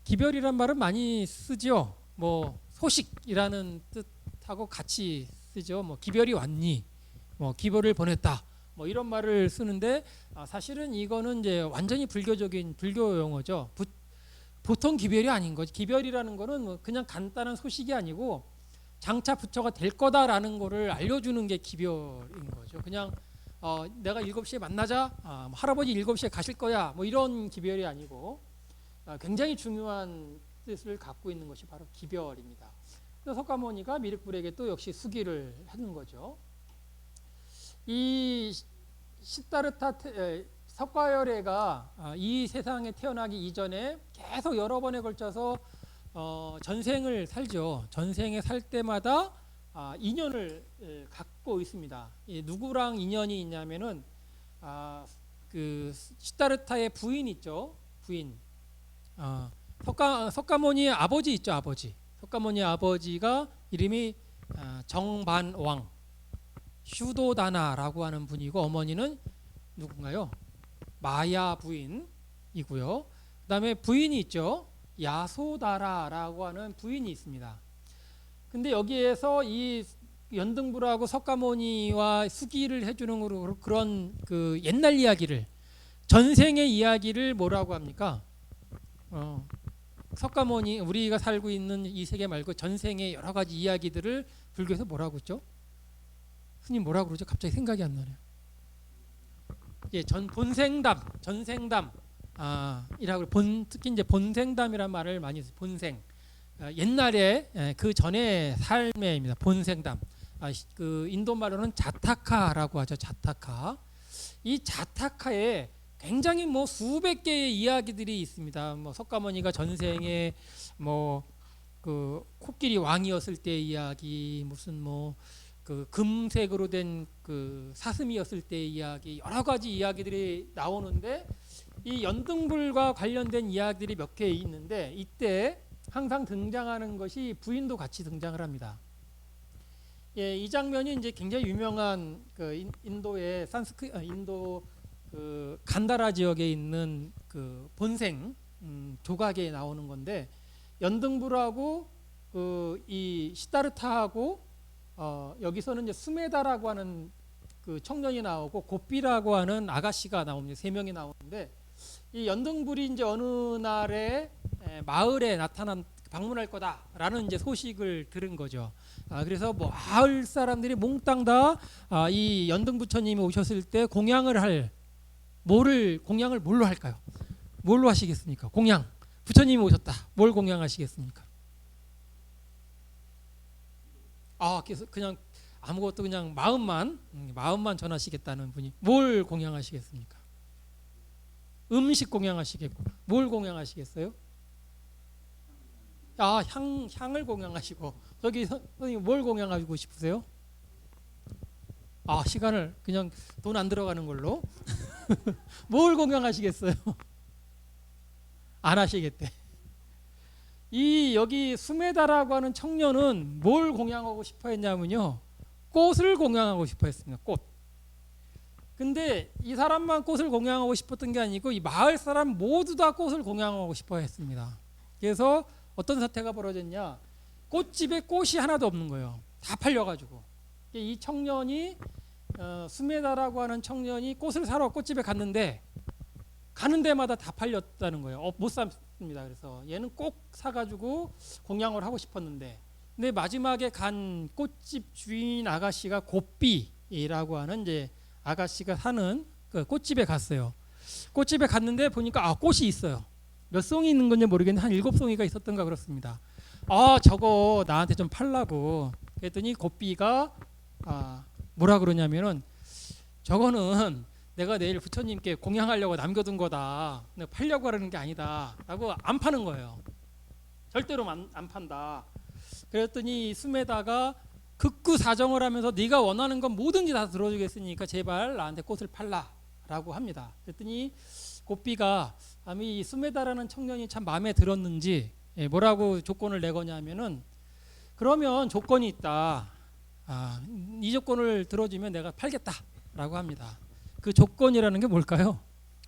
기별이란 말은 많이 쓰죠. 뭐 소식이라는 뜻하고 같이 쓰죠. 뭐 기별이 왔니, 뭐 기별을 보냈다, 뭐 이런 말을 쓰는데, 사실은 이거는 이제 완전히 불교적인 불교 용어죠. 보통 기별이 아닌 거지. 기별이라는 거는 뭐 그냥 간단한 소식이 아니고 장차 부처가 될 거다라는 거를 알려주는 게 기별인 거죠. 그냥 내가 7시에 만나자, 할아버지 7시에 가실 거야, 뭐 이런 기별이 아니고 굉장히 중요한 뜻을 갖고 있는 것이 바로 기별입니다. 그래서 석가모니가 미륵불에게 또 역시 수기를 하는 거죠. 이 시다르타 석가열애가 이 세상에 태어나기 이전에 계속 여러 번에 걸쳐서 전생을 살죠. 전생에 살 때마다 인연을 갖고 있습니다. 누구랑 인연이 있냐면은 그 시다르타의 부인 있죠. 부인. 석가모니의 아버지 있죠. 아버지. 석가모니의 아버지가 이름이 정반왕 슈도다나라고 하는 분이고, 어머니는 누군가요? 마야 부인이고요. 그다음에 부인이 있죠. 야소다라라고 하는 부인이 있습니다. 근데 여기에서 이 연등불하고 석가모니와 수기를 해주는 그런 그 옛날 이야기를, 전생의 이야기를 뭐라고 합니까? 석가모니, 우리가 살고 있는 이 세계 말고 전생의 여러 가지 이야기들을 불교에서 뭐라고 했죠? 스님 뭐라고 그러죠? 갑자기 생각이 안 나네요. 예, 본생담, 전생담, 이라고 특히 이제 본생담이란 말을 많이 써요. 본생. 옛날에 그 전에 삶에입니다. 본생담. 그 인도 말로는 자타카라고 하죠. 자타카. 이 자타카에 굉장히 뭐 수백 개의 이야기들이 있습니다. 뭐 석가모니가 전생에 뭐 그 코끼리 왕이었을 때 이야기, 무슨 뭐 그 금색으로 된 그 사슴이었을 때 이야기, 여러 가지 이야기들이 나오는데, 이 연등불과 관련된 이야기들이 몇 개 있는데, 이때 항상 등장하는 것이 부인도 같이 등장을 합니다. 예, 이 장면이 이제 굉장히 유명한 그 인도의 인도 그 간다라 지역에 있는 그 본생 조각에 나오는 건데, 연등불하고 그 이 시다르타하고 여기서는 이제 수메다라고 하는 그 청년이 나오고 곱비라고 하는 아가씨가 나옵니다. 세 명이 나오는데 이 연등불이 이제 어느 날에 마을에 방문할 거다라는 이제 소식을 들은 거죠. 그래서 뭐 마을 사람들이 몽땅 다 이 연등부처님이 오셨을 때 공양을 뭘로 할까요? 뭘로 하시겠습니까? 공양. 부처님이 오셨다. 뭘 공양하시겠습니까? 그래서 그냥 아무것도 그냥 마음만 전하시겠다는 분이 뭘 공양하시겠습니까? 음식 공양하시겠고 뭘 공양하시겠어요? 향을 공양하시고 저기 선생님 뭘 공양하고 싶으세요? 시간을 그냥 돈 안 들어가는 걸로 뭘 공양하시겠어요? 안 하시겠대. 여기 수메다라고 하는 청년은 뭘 공양하고 싶어 했냐면요. 꽃을 공양하고 싶어 했습니다. 꽃. 근데 이 사람만 꽃을 공양하고 싶었던 게 아니고 이 마을 사람 모두 다 꽃을 공양하고 싶어 했습니다. 그래서 어떤 사태가 벌어졌냐. 꽃집에 꽃이 하나도 없는 거예요. 다 팔려가지고. 이 청년이 수메다라고 하는 청년이 꽃을 사러 꽃집에 갔는데 가는 데마다 다 팔렸다는 거예요. 못 샀습니다. 그래서 얘는 꼭 사가지고 공양을 하고 싶었는데 근데 마지막에 간 꽃집 주인 아가씨가 곱비라고 하는 이제 아가씨가 사는 그 꽃집에 갔어요. 꽃집에 갔는데 보니까 꽃이 있어요. 몇 송이 있는 건지 모르겠는데 한 7송이가 있었던가 그렇습니다. 저거 나한테 좀 팔라고 그랬더니 곱비가 뭐라 그러냐면은 저거는 내가 내일 부처님께 공양하려고 남겨둔 거다. 내가 팔려고 하는 게 아니다. 라고 안 파는 거예요. 절대로 안 판다. 그랬더니 수메다가 극구사정을 하면서 네가 원하는 건 뭐든지 다 들어주겠으니까 제발 나한테 꽃을 팔라 라고 합니다. 그랬더니 곱비가 이 수메다라는 청년이 참 마음에 들었는지 뭐라고 조건을 내거냐 하면은 그러면 조건이 있다. 이 조건을 들어주면 내가 팔겠다 라고 합니다. 그 조건이라는 게 뭘까요?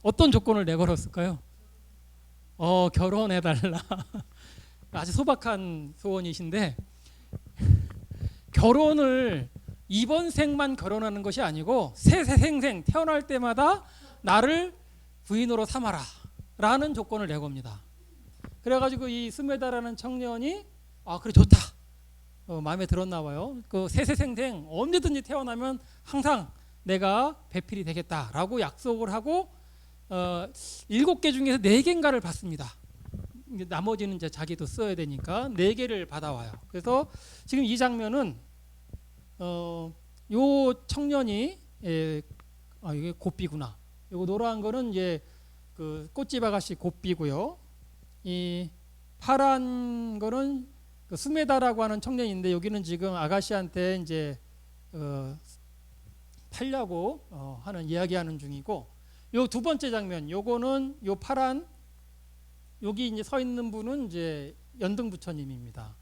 어떤 조건을 내걸었을까요? 결혼해달라. 아주 소박한 소원이신데 결혼을 이번 생만 결혼하는 것이 아니고 세세생생 태어날 때마다 나를 부인으로 삼아라 라는 조건을 내겁니다. 그래가지고 이 스메다라는 청년이 그래 좋다. 마음에 들었나 봐요. 그 세세생생 언제든지 태어나면 항상 내가 배필이 되겠다라고 약속을 하고 7개 중에서 4개인가를 받습니다. 나머지는 이제 자기도 써야 되니까 4개를 받아와요. 그래서 지금 이 장면은 요 청년이 이게 곱비구나. 요거 노란 거는 이제 그 꽃집 아가씨 곱비고요. 이 파란 거는 그 수메다라고 하는 청년인데 여기는 지금 아가씨한테 이제 팔려고 하는 이야기하는 중이고 요 두 번째 장면 요거는 요 파란 여기 이제 서 있는 분은 이제 연등부처님입니다.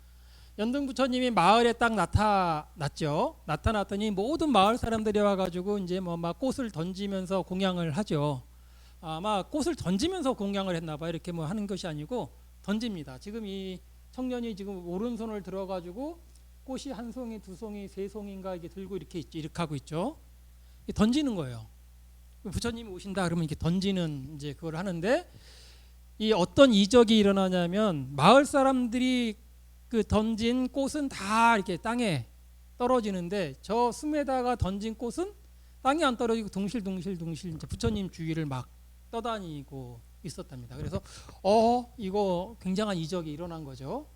연등부처님이 마을에 딱 나타났죠. 나타났더니 모든 마을 사람들이 와가지고 이제 뭐 막 꽃을 던지면서 공양을 하죠. 아마 꽃을 던지면서 공양을 했나봐. 이렇게 뭐 하는 것이 아니고 던집니다. 지금 이 청년이 지금 오른손을 들어가지고 꽃이 한 송이, 두 송이, 세 송인가 이게 들고 이렇게 하고 있죠. 던지는 거예요. 부처님이 오신다 그러면 이렇게 던지는 이제 그걸 하는데 이 어떤 이적이 일어나냐면 마을 사람들이 그 던진 꽃은 다 이렇게 땅에 떨어지는데 저 스메다가 던진 꽃은 땅에 안 떨어지고 둥실둥실 이제 부처님 주위를 막 떠다니고 있었답니다. 그래서 이거 굉장한 이적이 일어난 거죠.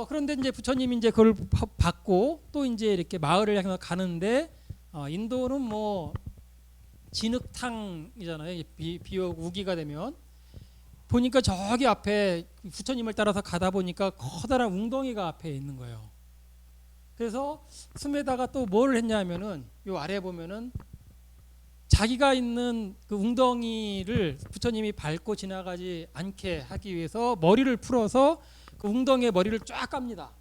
그런데 이제 부처님이 이제 그걸 받고 또 이제 이렇게 마을을 향해 가는데 인도는 뭐 진흙탕이잖아요. 비오고 우기가 되면 보니까 저기 앞에 부처님을 따라서 가다 보니까 커다란 웅덩이가 앞에 있는 거예요. 그래서 스메다가 또 뭘 했냐면은 요 아래 보면은 자기가 있는 그 웅덩이를 부처님이 밟고 지나가지 않게 하기 위해서 머리를 풀어서 그 웅덩이에 머리를 쫙 깝니다.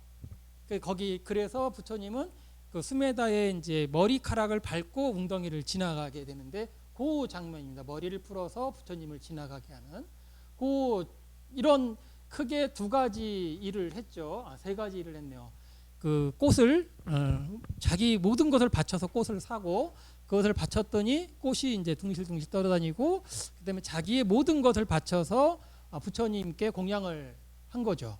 그래서 부처님은 그 스메다의 이제 머리카락을 밟고 웅덩이를 지나가게 되는데 그 장면입니다. 머리를 풀어서 부처님을 지나가게 하는 이런 크게 2가지 일을 했죠. 3가지 일을 했네요. 그 꽃을 자기 모든 것을 바쳐서 꽃을 사고 그것을 바쳤더니 꽃이 이제 둥실둥실 떠다니고 그다음에 자기의 모든 것을 바쳐서 부처님께 공양을 한 거죠.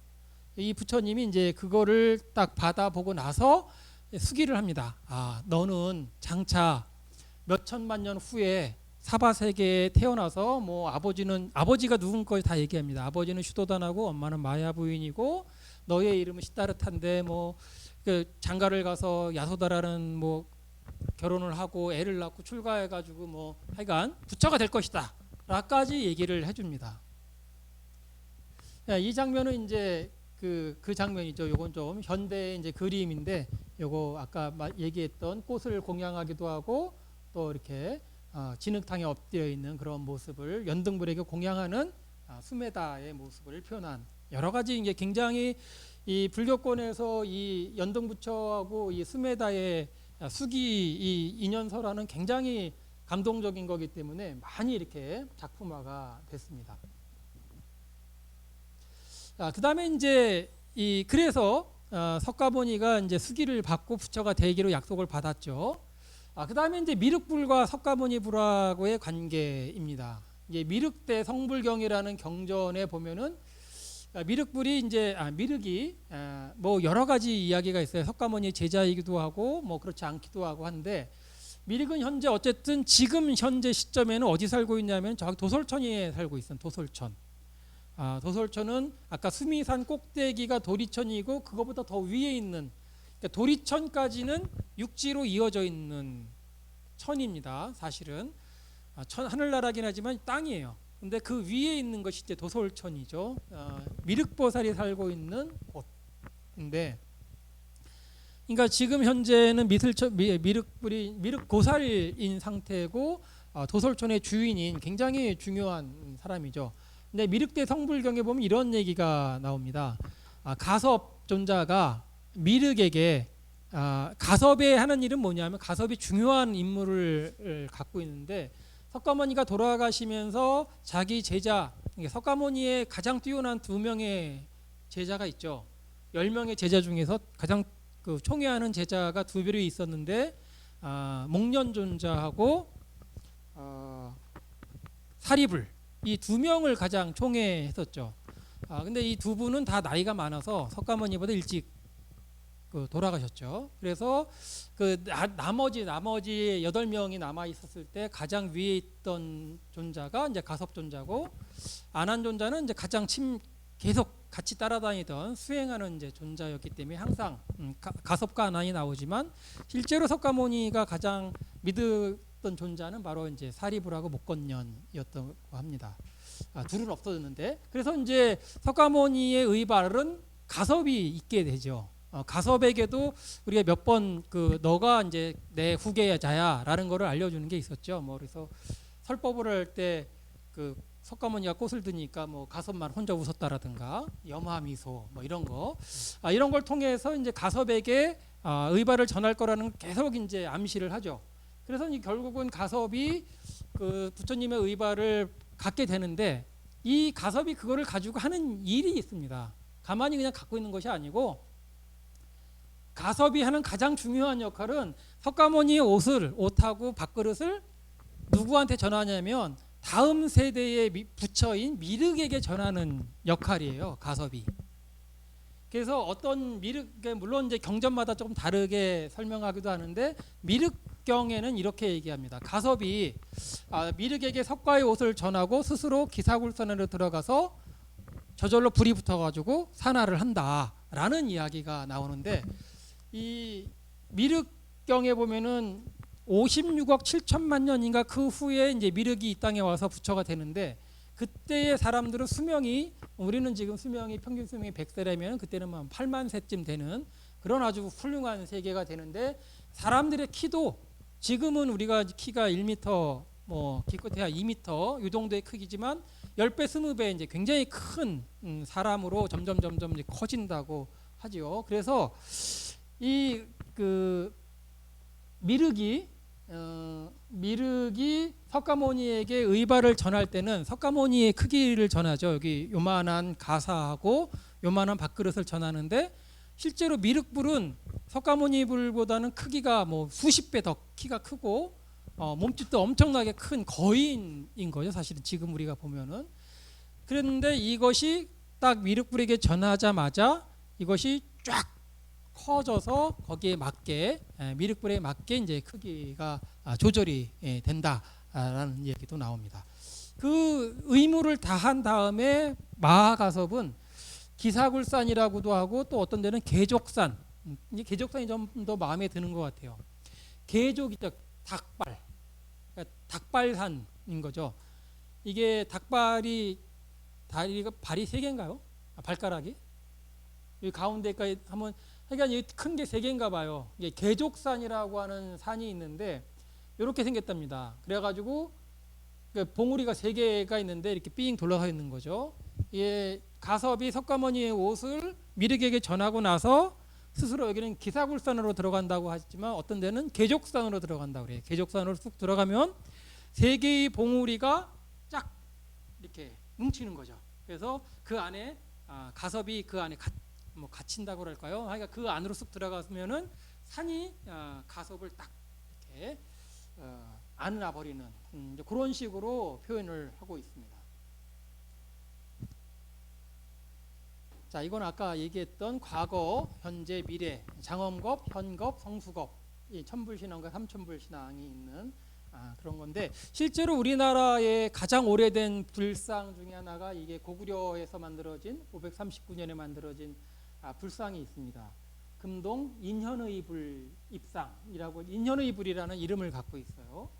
이 부처님이 이제 그거를 딱 받아보고 나서 수기를 합니다. 너는 장차 몇 천만 년 후에 사바세계에 태어나서 뭐 아버지가 누군 걸 다 얘기합니다. 아버지는 슈도단하고 엄마는 마야 부인이고 너의 이름은 시다르탄데 뭐 그 장가를 가서 야소다라는 뭐 결혼을 하고 애를 낳고 출가해가지고 뭐 하여간 부처가 될 것이다 라까지 얘기를 해줍니다. 이 장면은 이제 그 장면이죠. 요건 좀 현대의 이제 그림인데 요거 아까 얘기했던 꽃을 공양하기도 하고 또 이렇게 진흙탕에 엎드려 있는 그런 모습을 연등불에게 공양하는 수메다의 모습을 표현한 여러 가지 이제 굉장히 이 불교권에서 이 연등부처하고 이 수메다의 수기 이 인연설화는 굉장히 감동적인 거기 때문에 많이 이렇게 작품화가 됐습니다. 그다음에 이제 그래서 석가모니가 이제 수기를 받고 부처가 되기로 약속을 받았죠. 그다음에 이제 미륵불과 석가모니 불하고의 관계입니다. 이게 미륵대 성불경이라는 경전에 보면은 미륵불이 이제 미륵이 뭐 여러 가지 이야기가 있어요. 석가모니 제자이기도 하고 뭐 그렇지 않기도 하고 한데 미륵은 현재 어쨌든 지금 현재 시점에는 어디 살고 있냐면 저기 도솔천에 살고 있어요. 도솔천. 도솔천은 아까 수미산 꼭대기가 도리천이고 그거보다 더 위에 있는 그러니까 도리천까지는 육지로 이어져 있는 천입니다. 사실은 하늘나라긴 하지만 땅이에요. 근데 그 위에 있는 것이 이제 도솔천이죠. 미륵보살이 살고 있는 곳인데, 그러니까 지금 현재는 미륵보살인 상태고 도솔천의 주인인 굉장히 중요한 사람이죠. 근데 미륵대 성불경에 보면 이런 얘기가 나옵니다. 가섭 존자가 미륵에게 가섭의 하는 일은 뭐냐면 가섭이 중요한 임무를 갖고 있는데 석가모니가 돌아가시면서 자기 제자 석가모니의 가장 뛰어난 2명의 제자가 있죠. 10명의 제자 중에서 가장 총애하는 제자가 2별이 있었는데 목련존자하고 사리불 이 2명을 가장 총애했었죠. 근데 이 2분은 다 나이가 많아서 석가모니보다 일찍 돌아가셨죠. 그래서 나머지 8명이 남아 있었을 때 가장 위에 있던 존자가 이제 가섭존자고 아난존자는 이제 가장 계속 같이 따라다니던 수행하는 이제 존자였기 때문에 항상 가섭과 아난이 나오지만 실제로 석가모니가 가장 믿었던 존자는 바로 이제 사리불하고 목건년이었다고 합니다. 둘은 없어졌는데 그래서 이제 석가모니의 의발은 가섭이 있게 되죠. 가섭에게도 우리가 몇 번 너가 이제 내 후계자야라는 거를 알려주는 게 있었죠. 뭐 그래서 설법을 할 때 석가모니가 꽃을 드니까 뭐 가섭만 혼자 웃었다라든가 염화미소 뭐 이런 거 이런 걸 통해서 이제 가섭에게 의발을 전할 거라는 계속 이제 암시를 하죠. 그래서 결국은 가섭이 부처님의 의발을 갖게 되는데 이 가섭이 그거를 가지고 하는 일이 있습니다. 가만히 그냥 갖고 있는 것이 아니고 가섭이 하는 가장 중요한 역할은 석가모니의 옷하고 밥그릇을 누구한테 전하냐면 다음 세대의 부처인 미륵에게 전하는 역할이에요. 가섭이. 그래서 어떤 미륵에 물론 이제 경전마다 조금 다르게 설명하기도 하는데 미륵경에는 이렇게 얘기합니다. 가섭이 미륵에게 석가의 옷을 전하고 스스로 기사굴선으로 들어가서 저절로 불이 붙어가지고 산화를 한다라는 이야기가 나오는데 이 미륵경에 보면은 56억 7천만 년인가 그 후에 이제 미륵이 이 땅에 와서 부처가 되는데 그때의 사람들은 수명이 우리는 지금 평균 수명이 100세라면 그때는 8만 세쯤 되는 그런 아주 훌륭한 세계가 되는데 사람들의 키도 지금은 우리가 키가 1m 뭐 기껏해야 2m 이 정도의 크기지만 10배 20배 이제 굉장히 큰 사람으로 점점 이제 커진다고 하지요. 그래서 이 미륵이 석가모니에게 의발을 전할 때는 석가모니의 크기를 전하죠. 여기 요만한 가사하고 요만한 밥그릇을 전하는데 실제로 미륵불은 석가모니불보다는 크기가 뭐 수십 배 더 키가 크고 몸집도 엄청나게 큰 거인인 거죠. 사실은 지금 우리가 보면은. 그런데 이것이 딱 미륵불에게 전하자마자 이것이 쫙 커져서 거기에 맞게 미륵불에 맞게 이제 크기가 조절이 된다라는 얘기도 나옵니다. 그 의무를 다한 다음에 마하가섭은 기사굴산이라고도 하고 또 어떤 데는 계족산, 이제 계족산이 좀 더 마음에 드는 것 같아요. 계족이죠. 닭발, 그러니까 닭발산인 거죠. 이게 닭발이 다리가 발이 세 개인가요? 발가락이? 여기 가운데까지 한번 그러니까 큰 게 세 개인가 봐요. 이게 계족산이라고 하는 산이 있는데 이렇게 생겼답니다. 그래가지고 봉우리가 세 개가 있는데 이렇게 삥 돌아서 있는 거죠. 예, 가섭이 석가모니의 옷을 미륵에게 전하고 나서 스스로 여기는 기사굴산으로 들어간다고 하지만 어떤 데는 계족산으로 들어간다고 그래요. 계족산으로 쑥 들어가면 세 개의 봉우리가 쫙 이렇게 뭉치는 거죠. 그래서 그 안에 가섭이 그 안에 갇힌다고 그럴까요? 그러니까 그 안으로 쑥 들어가면은 산이 가섭을 딱 이렇게 안아버리는 그런 식으로 표현을 하고 있습니다. 자, 이건 아까 얘기했던 과거, 현재, 미래, 장엄겁, 현겁, 성수겁, 이 천불신앙과 삼천불신앙이 있는 그런 건데 실제로 우리나라의 가장 오래된 불상 중에 하나가 이게 고구려에서 만들어진 539년에 만들어진 불상이 있습니다. 금동 인현의불 입상이라고 인현의불이라는 이름을 갖고 있어요.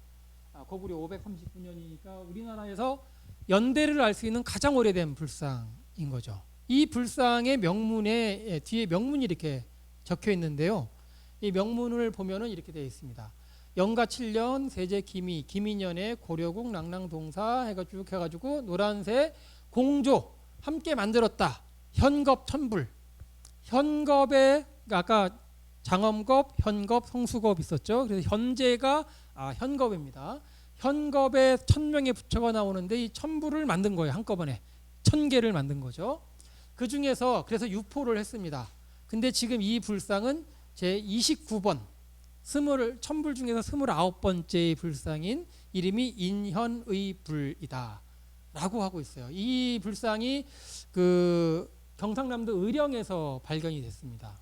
고구려 539년이니까 우리나라에서 연대를 알 수 있는 가장 오래된 불상인 거죠. 이 불상의 명문에 뒤에 명문이 이렇게 적혀 있는데요. 이 명문을 보면은 이렇게 되어 있습니다. 영가 7년 세제 기미년에 고려국 낭랑동사 해가지고 노란색 공조 함께 만들었다. 현겁 천불. 현겁에 아까 장엄겁, 현겁, 성수겁 있었죠. 그래서 현재가 현겁입니다. 현겁에 1000명의 부처가 나오는데 이 천불을 만든 거예요. 한꺼번에 1000개를 만든 거죠. 그 중에서 그래서 유포를 했습니다. 근데 지금 이 불상은 제 29번 천불 중에서 29번째의 불상인 이름이 인현의불이다 라고 하고 있어요. 이 불상이 그 경상남도 의령에서 발견이 됐습니다.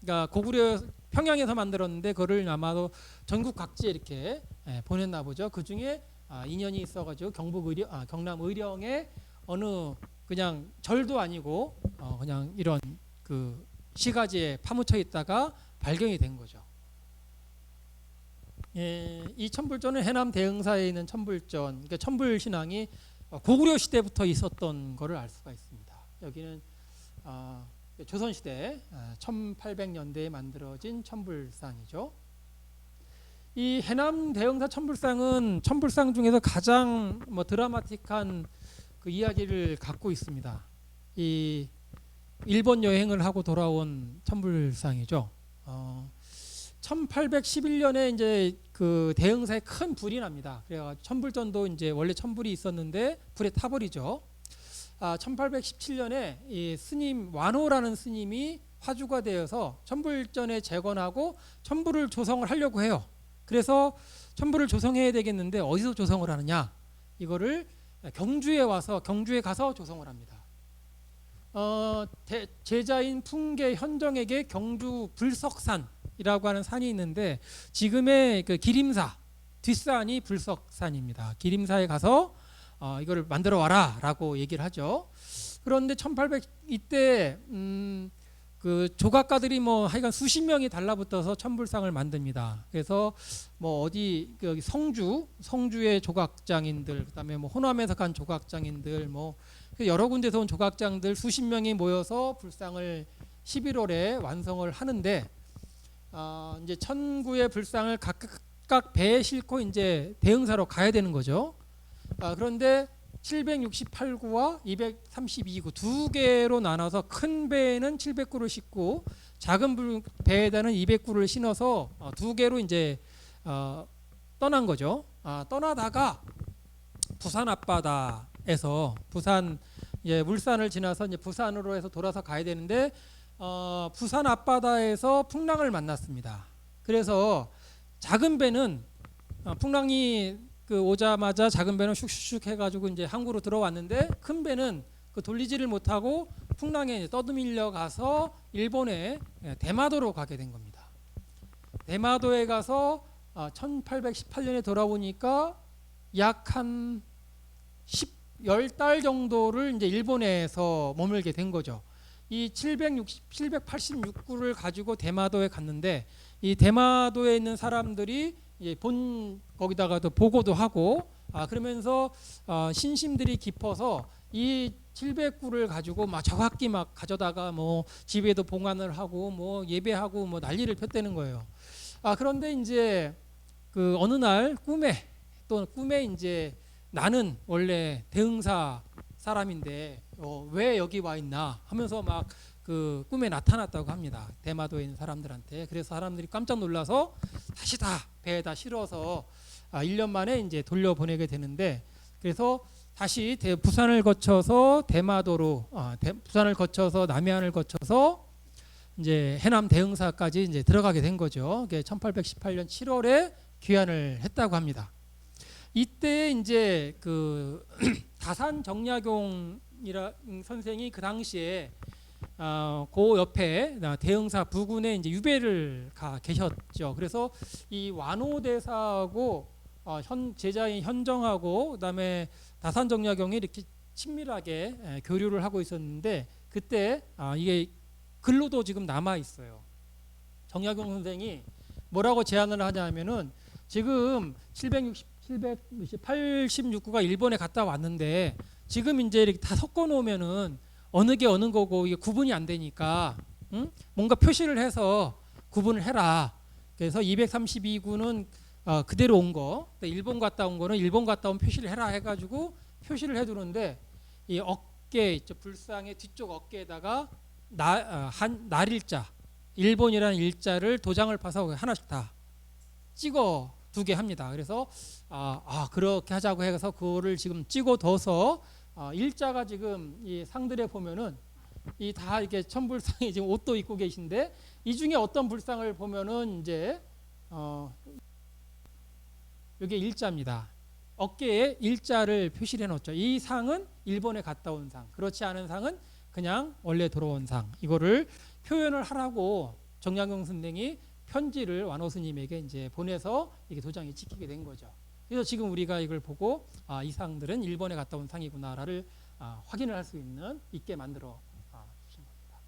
그러니까 고구려 평양에서 만들었는데 그거를 아마도 전국 각지에 이렇게 보냈나 보죠. 그 중에 인연이 있어가지고 경남 의령에 어느 그냥 절도 아니고 그냥 이런 그 시가지에 파묻혀 있다가 발견이 된 거죠. 이 천불전은 해남 대흥사에 있는 천불전, 그러니까 천불 신앙이 고구려 시대부터 있었던 것을 알 수가 있습니다. 여기는 조선 시대 1800년대에 만들어진 천불상이죠. 이 해남 대흥사 천불상은 천불상 중에서 가장 드라마틱한 그 이야기를 갖고 있습니다. 이 일본 여행을 하고 돌아온 천불상이죠. 1811년에 이제 그 대흥사에 큰 불이 납니다. 그래서 천불전도 이제 원래 천불이 있었는데 불에 타버리죠. 1817년에 이 스님 완호라는 스님이 화주가 되어서 천불전에 재건하고 천불을 조성을 하려고 해요. 그래서 천불을 조성해야 되겠는데 어디서 조성을 하느냐? 이거를 경주에 가서 조성을 합니다. 제자인 풍계 현정에게 경주 불석산이라고 하는 산이 있는데 지금의 그 기림사 뒷산이 불석산입니다. 기림사에 가서 이거를 만들어 와라라고 얘기를 하죠. 그런데 1800 이때 그 조각가들이 하여간 수십 명이 달라붙어서 천불상을 만듭니다. 그래서 어디 여기 성주의 조각장인들, 그다음에 호남에서 간 조각장인들, 여러 군데서 온 조각장들 수십 명이 모여서 불상을 11월에 완성을 하는데 이제 천구의 불상을 각각 배에 싣고 이제 대흥사로 가야 되는 거죠. 그런데 768구와 232구 두 개로 나눠서 큰 배에는 700구를 싣고 작은 배에다는 200구를 실어서 두 개로 이제 떠난 거죠. 떠나다가 부산 앞바다에서 부산 물산을 지나서 이제 부산으로 해서 돌아서 가야 되는데 부산 앞바다에서 풍랑을 만났습니다. 그래서 작은 배는 풍랑이 오자마자 작은 배는 슉슉슉 해가지고 이제 항구로 들어왔는데 큰 배는 돌리지를 못하고 풍랑에 떠밀려 가서 일본의 대마도로 가게 된 겁니다. 대마도에 가서 1818년에 돌아오니까 약 한 10달 정도를 이제 일본에서 머물게 된 거죠. 이 786구를 가지고 대마도에 갔는데 이 대마도에 있는 사람들이 거기다가도 보고도 하고 그러면서 신심들이 깊어서 이 700구를 가지고 막 정확히 막 가져다가 뭐 집에도 봉안을 하고 뭐 예배하고 뭐 난리를 폈다는 거예요. 그런데 이제 어느 날 꿈에 이제 나는 원래 대흥사 사람인데 왜 여기 와 있나 하면서 막 꿈에 나타났다고 합니다. 대마도에 있는 사람들한테. 그래서 사람들이 깜짝 놀라서 다시 다 배에다 실어서 1년 만에 이제 돌려보내게 되는데, 그래서 다시 부산을 거쳐서 대마도로 부산을 거쳐서 남해안을 거쳐서 이제 해남 대흥사까지 이제 들어가게 된 거죠. 1818년 7월에 귀환을 했다고 합니다. 이때 이제 다산 정약용 선생이 그 당시에 그 옆에 대흥사 부근에 이제 유배를 가 계셨죠. 그래서 이 완호대사하고 제자인 현정하고 그다음에 다산 정약용이 이렇게 친밀하게 교류를 하고 있었는데, 그때 이게 글로도 지금 남아 있어요. 정약용 선생이 뭐라고 제안을 하냐면은 지금 786구가 일본에 갔다 왔는데 지금 이제 이렇게 다 섞어 놓으면은 어느 게 어느 거고 이게 구분이 안 되니까 뭔가 표시를 해서 구분을 해라. 그래서 232구는 그대로 온 거, 일본 갔다 온 거는 일본 갔다 온 표시를 해라 해가지고 표시를 해두는데, 이 어깨 불상의 뒤쪽 어깨에다가 날일자, 일본이라는 일자를 도장을 파서 하나씩 다 찍어 두게 합니다. 그래서 그렇게 하자고 해서 그거를 지금 찍어 둬서 일자가 지금 이 상들에 보면은 이 다 이렇게 천불상이 지금 옷도 입고 계신데, 이 중에 어떤 불상을 보면은 이제 이게 일자입니다. 어깨에 일자를 표시해 놓죠. 이 상은 일본에 갔다 온 상, 그렇지 않은 상은 그냥 원래 들어온 상. 이거를 표현을 하라고 정약용 선생이 편지를 완호 스님에게 이제 보내서 이게 도장이 찍히게 된 거죠. 그래서 지금 우리가 이걸 보고 이 상들은 일본에 갔다 온 상이구나를 확인을 할 수 있게 만들어 주신 겁니다.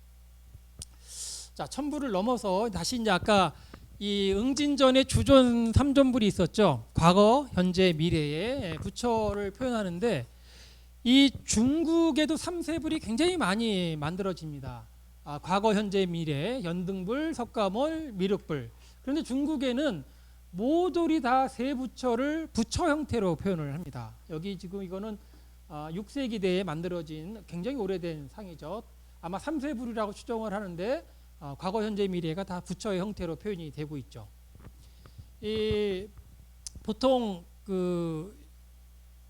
자, 천부를 넘어서 다시 이제 아까 이 응진전에 주존 삼존불이 있었죠. 과거, 현재, 미래의 부처를 표현하는데 이 중국에도 삼세불이 굉장히 많이 만들어집니다. 과거, 현재, 미래, 연등불, 석가모니, 미륵불. 그런데 중국에는 모조리 다 세 부처를 부처 형태로 표현을 합니다. 여기 지금 이거는 6세기대에 만들어진 굉장히 오래된 상이죠. 아마 삼세불이라고 추정을 하는데 과거, 현재, 미래가 다 부처의 형태로 표현이 되고 있죠. 보통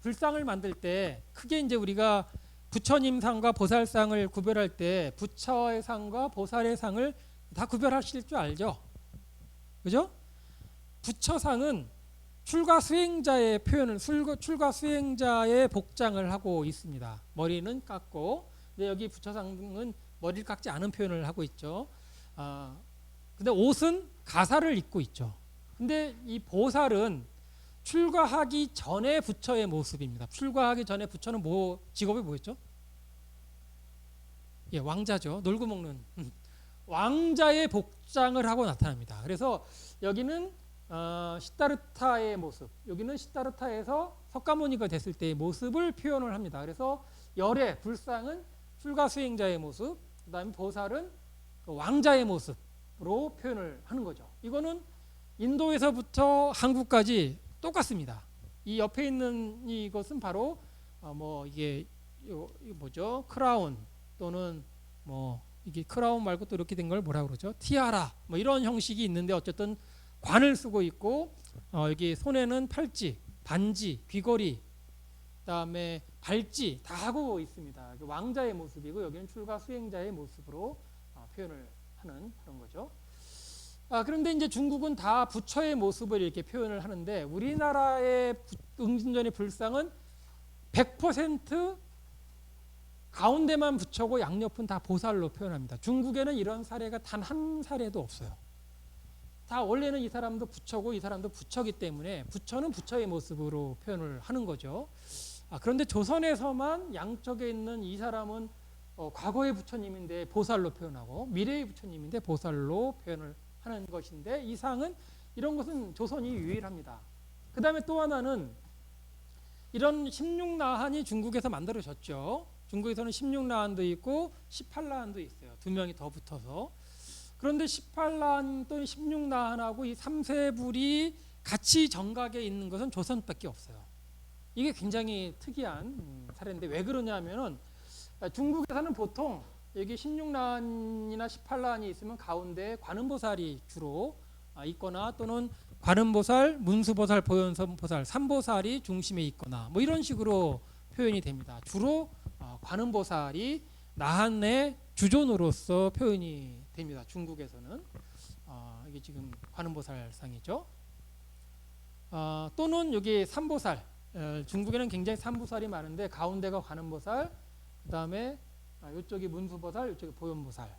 불상을 만들 때 크게 이제 우리가 부처님 상과 보살상을 구별할 때 부처의 상과 보살의 상을 다 구별하실 줄 알죠? 그죠? 부처상은 출가 수행자의 표현을, 출가 수행자의 복장을 하고 있습니다. 머리는 깎고, 근데 여기 부처상은 머리를 깎지 않은 표현을 하고 있죠. 근데 옷은 가사를 입고 있죠. 근데 이 보살은 출가하기 전에 부처의 모습입니다. 출가하기 전에 부처는 직업이 뭐였죠? 왕자죠. 놀고 먹는 왕자의 복장을 하고 나타납니다. 그래서 여기는 시다르타의 모습, 여기는 시다르타에서 석가모니가 됐을 때의 모습을 표현을 합니다. 그래서 열의 불상은 출가 수행자의 모습, 그 다음에 보살은 왕자의 모습으로 표현을 하는 거죠. 이거는 인도에서부터 한국까지 똑같습니다. 이 옆에 있는 이것은 바로 이게 뭐죠? 크라운, 또는 이게 크라운 말고 또 이렇게 된 걸 뭐라 그러죠? 티아라, 이런 형식이 있는데 어쨌든 관을 쓰고 있고, 여기 손에는 팔찌, 반지, 귀걸이, 그다음에 발찌 다 하고 있습니다. 왕자의 모습이고 여기는 출가 수행자의 모습으로 표현을 하는 그런 거죠. 그런데 이제 중국은 다 부처의 모습을 이렇게 표현을 하는데 우리나라의 응진전의 불상은 100% 가운데만 부처고 양옆은 다 보살로 표현합니다. 중국에는 이런 사례가 단 한 사례도 없어요. 다 원래는 이 사람도 부처고 이 사람도 부처기 때문에 부처는 부처의 모습으로 표현을 하는 거죠. 그런데 조선에서만 양쪽에 있는 이 사람은 과거의 부처님인데 보살로 표현하고 미래의 부처님인데 보살로 표현을 하는 것인데 이상은 이런 것은 조선이 유일합니다. 그 다음에 또 하나는 이런 16나한이 중국에서 만들어졌죠. 중국에서는 16나한도 있고 18나한도 있어요. 두 명이 더 붙어서. 그런데 18나한 또는 16나한하고 이 삼세불이 같이 정각에 있는 것은 조선밖에 없어요. 이게 굉장히 특이한 사례인데 왜 그러냐면은 중국에서는 보통 여기 16나한이나 18나한이 있으면 가운데 관음보살이 주로 있거나 또는 관음보살, 문수보살, 보현보살, 삼보살이 중심에 있거나 뭐 이런 식으로 표현이 됩니다. 주로 관음보살이 나한의 주존으로서 표현이 됩니다. 중국에서는 이게 지금 관음보살상이죠. 또는 여기 삼보살, 중국에는 굉장히 삼보살이 많은데 가운데가 관음보살, 그 다음에 이쪽이 문수보살, 이쪽이 보현보살.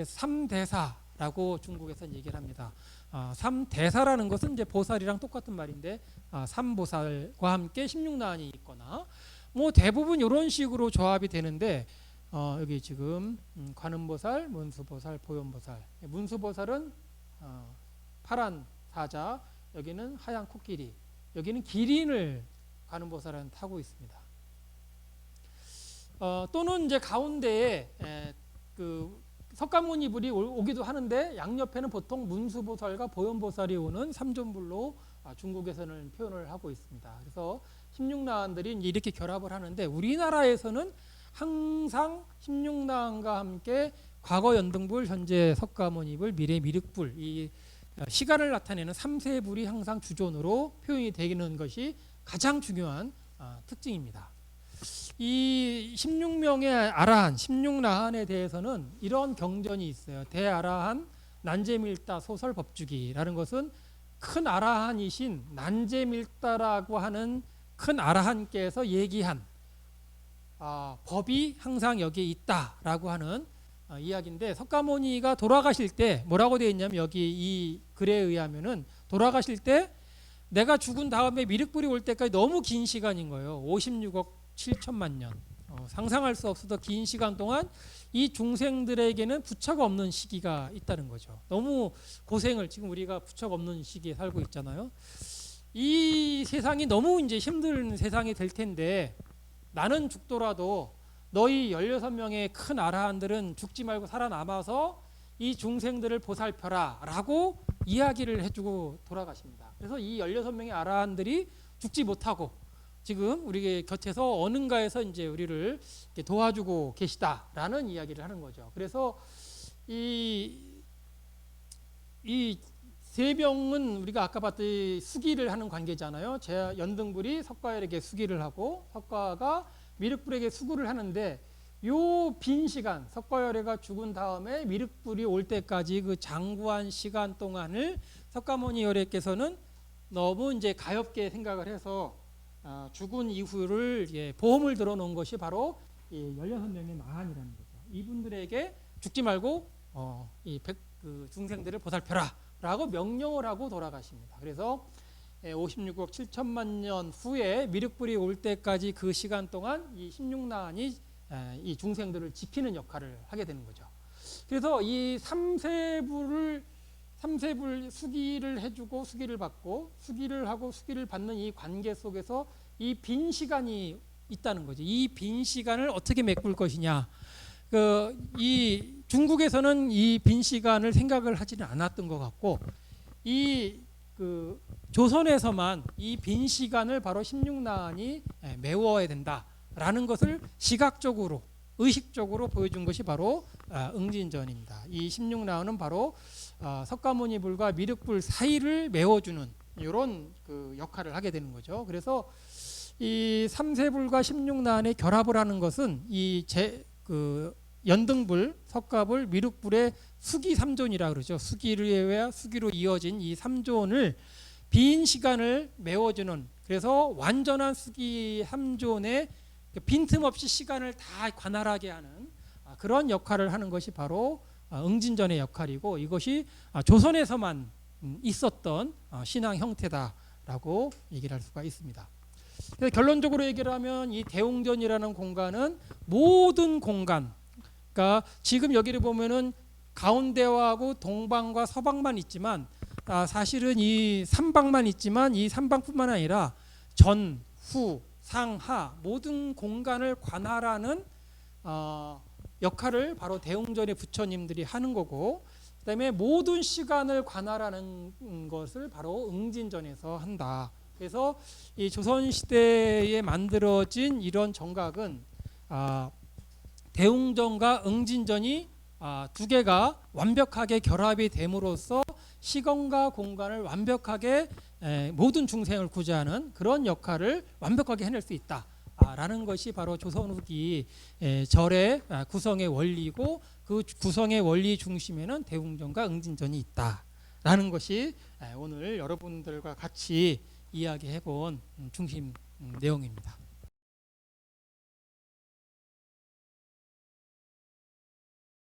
삼대사라고 중국에서 얘기를 합니다. 삼대사라는 것은 이제 보살이랑 똑같은 말인데 삼보살과 함께 16나한이 있거나 뭐 대부분 이런 식으로 조합이 되는데 여기 지금 관음보살, 문수보살, 보현보살. 문수보살은 파란 사자, 여기는 하얀 코끼리, 여기는 기린을 관음보살은 타고 있습니다. 또는 이제 가운데에 그 석가모니불이 오기도 하는데 양옆에는 보통 문수보살과 보현보살이 오는 삼존불로 중국에서는 표현을 하고 있습니다. 그래서 16나한들이 이렇게 결합을 하는데 우리나라에서는 항상 16나한과 함께 과거 연등불, 현재 석가모니불, 미래 미륵불 이 시간을 나타내는 삼세불이 항상 주존으로 표현이 되는 것이 가장 중요한 특징입니다. 이 16명의 아라한, 16나한에 대해서는 이런 경전이 있어요. 대아라한 난제밀다 소설 법주기라는 것은 큰 아라한이신 난제밀다라고 하는 큰 아라한께서 얘기한 법이 항상 여기에 있다라고 하는 이야기인데 석가모니가 돌아가실 때 뭐라고 되어 있냐면 여기 이 글에 의하면은 돌아가실 때 내가 죽은 다음에 미륵불이 올 때까지 너무 긴 시간인 거예요. 56억 7천만 년. 상상할 수 없어도 긴 시간 동안 이 중생들에게는 부처가 없는 시기가 있다는 거죠. 너무 고생을 지금 우리가 부처가 없는 시기에 살고 있잖아요. 이 세상이 너무 이제 힘든 세상이 될 텐데 나는 죽더라도 너희 16명의 큰 아라한들은 죽지 말고 살아남아서 이 중생들을 보살펴라 라고 이야기를 해주고 돌아가십니다. 그래서 이 16명의 아라한들이 죽지 못하고 지금 우리 곁에서 어딘가에서 이제 우리를 도와주고 계시다라는 이야기를 하는 거죠. 그래서 이 세 명은 우리가 아까 봤듯이 수기를 하는 관계잖아요. 연등불이 석가열에게 수기를 하고 석가가 미륵불에게 수구를 하는데 요 빈 시간 석가열애가 죽은 다음에 미륵불이 올 때까지 그 장구한 시간 동안을 석가모니 열애께서는 너무 이제 가엾게 생각을 해서 죽은 이후를 보험을 들어놓은 것이 바로 이 16명의 나한이라는 거죠. 이분들에게 죽지 말고 그 중생들을 보살펴라 라고 명령을 하고 돌아가십니다. 그래서 56억 7천만 년 후에 미륵불이 올 때까지 그 시간 동안 이 16나한이 이 중생들을 지키는 역할을 하게 되는 거죠. 그래서 이 삼세불 수기를 해주고 수기를 받고 수기를 하고 수기를 받는 이 관계 속에서 이 빈 시간이 있다는 거죠. 이 빈 시간을 어떻게 메꿀 것이냐. 이 중국에서는 이 빈 시간을 생각을 하지는 않았던 것 같고 조선에서만 이 빈 시간을 바로 16나한이 메워야 된다라는 것을 시각적으로 의식적으로 보여준 것이 바로 응진전입니다. 이 16나한은 바로 석가모니불과 미륵불 사이를 메워주는 이런 그 역할을 하게 되는 거죠. 그래서 이 삼세불과 16나한의 결합을 하는 것은 이 연등불, 석가불, 미륵불의 수기 3존이라 그러죠. 수기로 이어진 이 3존을 빈 시간을 메워주는, 그래서 완전한 수기 3존의 빈틈없이 시간을 다 관할하게 하는 그런 역할을 하는 것이 바로 응진전의 역할이고, 이것이 조선에서만 있었던 신앙 형태다라고 얘기를 할 수가 있습니다. 그래서 결론적으로 얘기를 하면 이 대웅전이라는 공간은 모든 공간, 그러니까 지금 여기를 보면은 가운데하고 동방과 서방만 있지만 사실은 이 삼방만 있지만 이 삼방뿐만 아니라 전, 후, 상, 하 모든 공간을 관할하는 역할을 바로 대웅전의 부처님들이 하는 거고, 그다음에 모든 시간을 관할하는 것을 바로 응진전에서 한다. 그래서 이 조선 시대에 만들어진 이런 정각은 대웅전과 응진전이 두 개가 완벽하게 결합이 됨으로써 시간과 공간을 완벽하게 모든 중생을 구제하는 그런 역할을 완벽하게 해낼 수 있다라는 것이 바로 조선 후기 절의 구성의 원리고, 그 구성의 원리 중심에는 대웅전과 응진전이 있다라는 것이 오늘 여러분들과 같이 이야기해본 중심 내용입니다.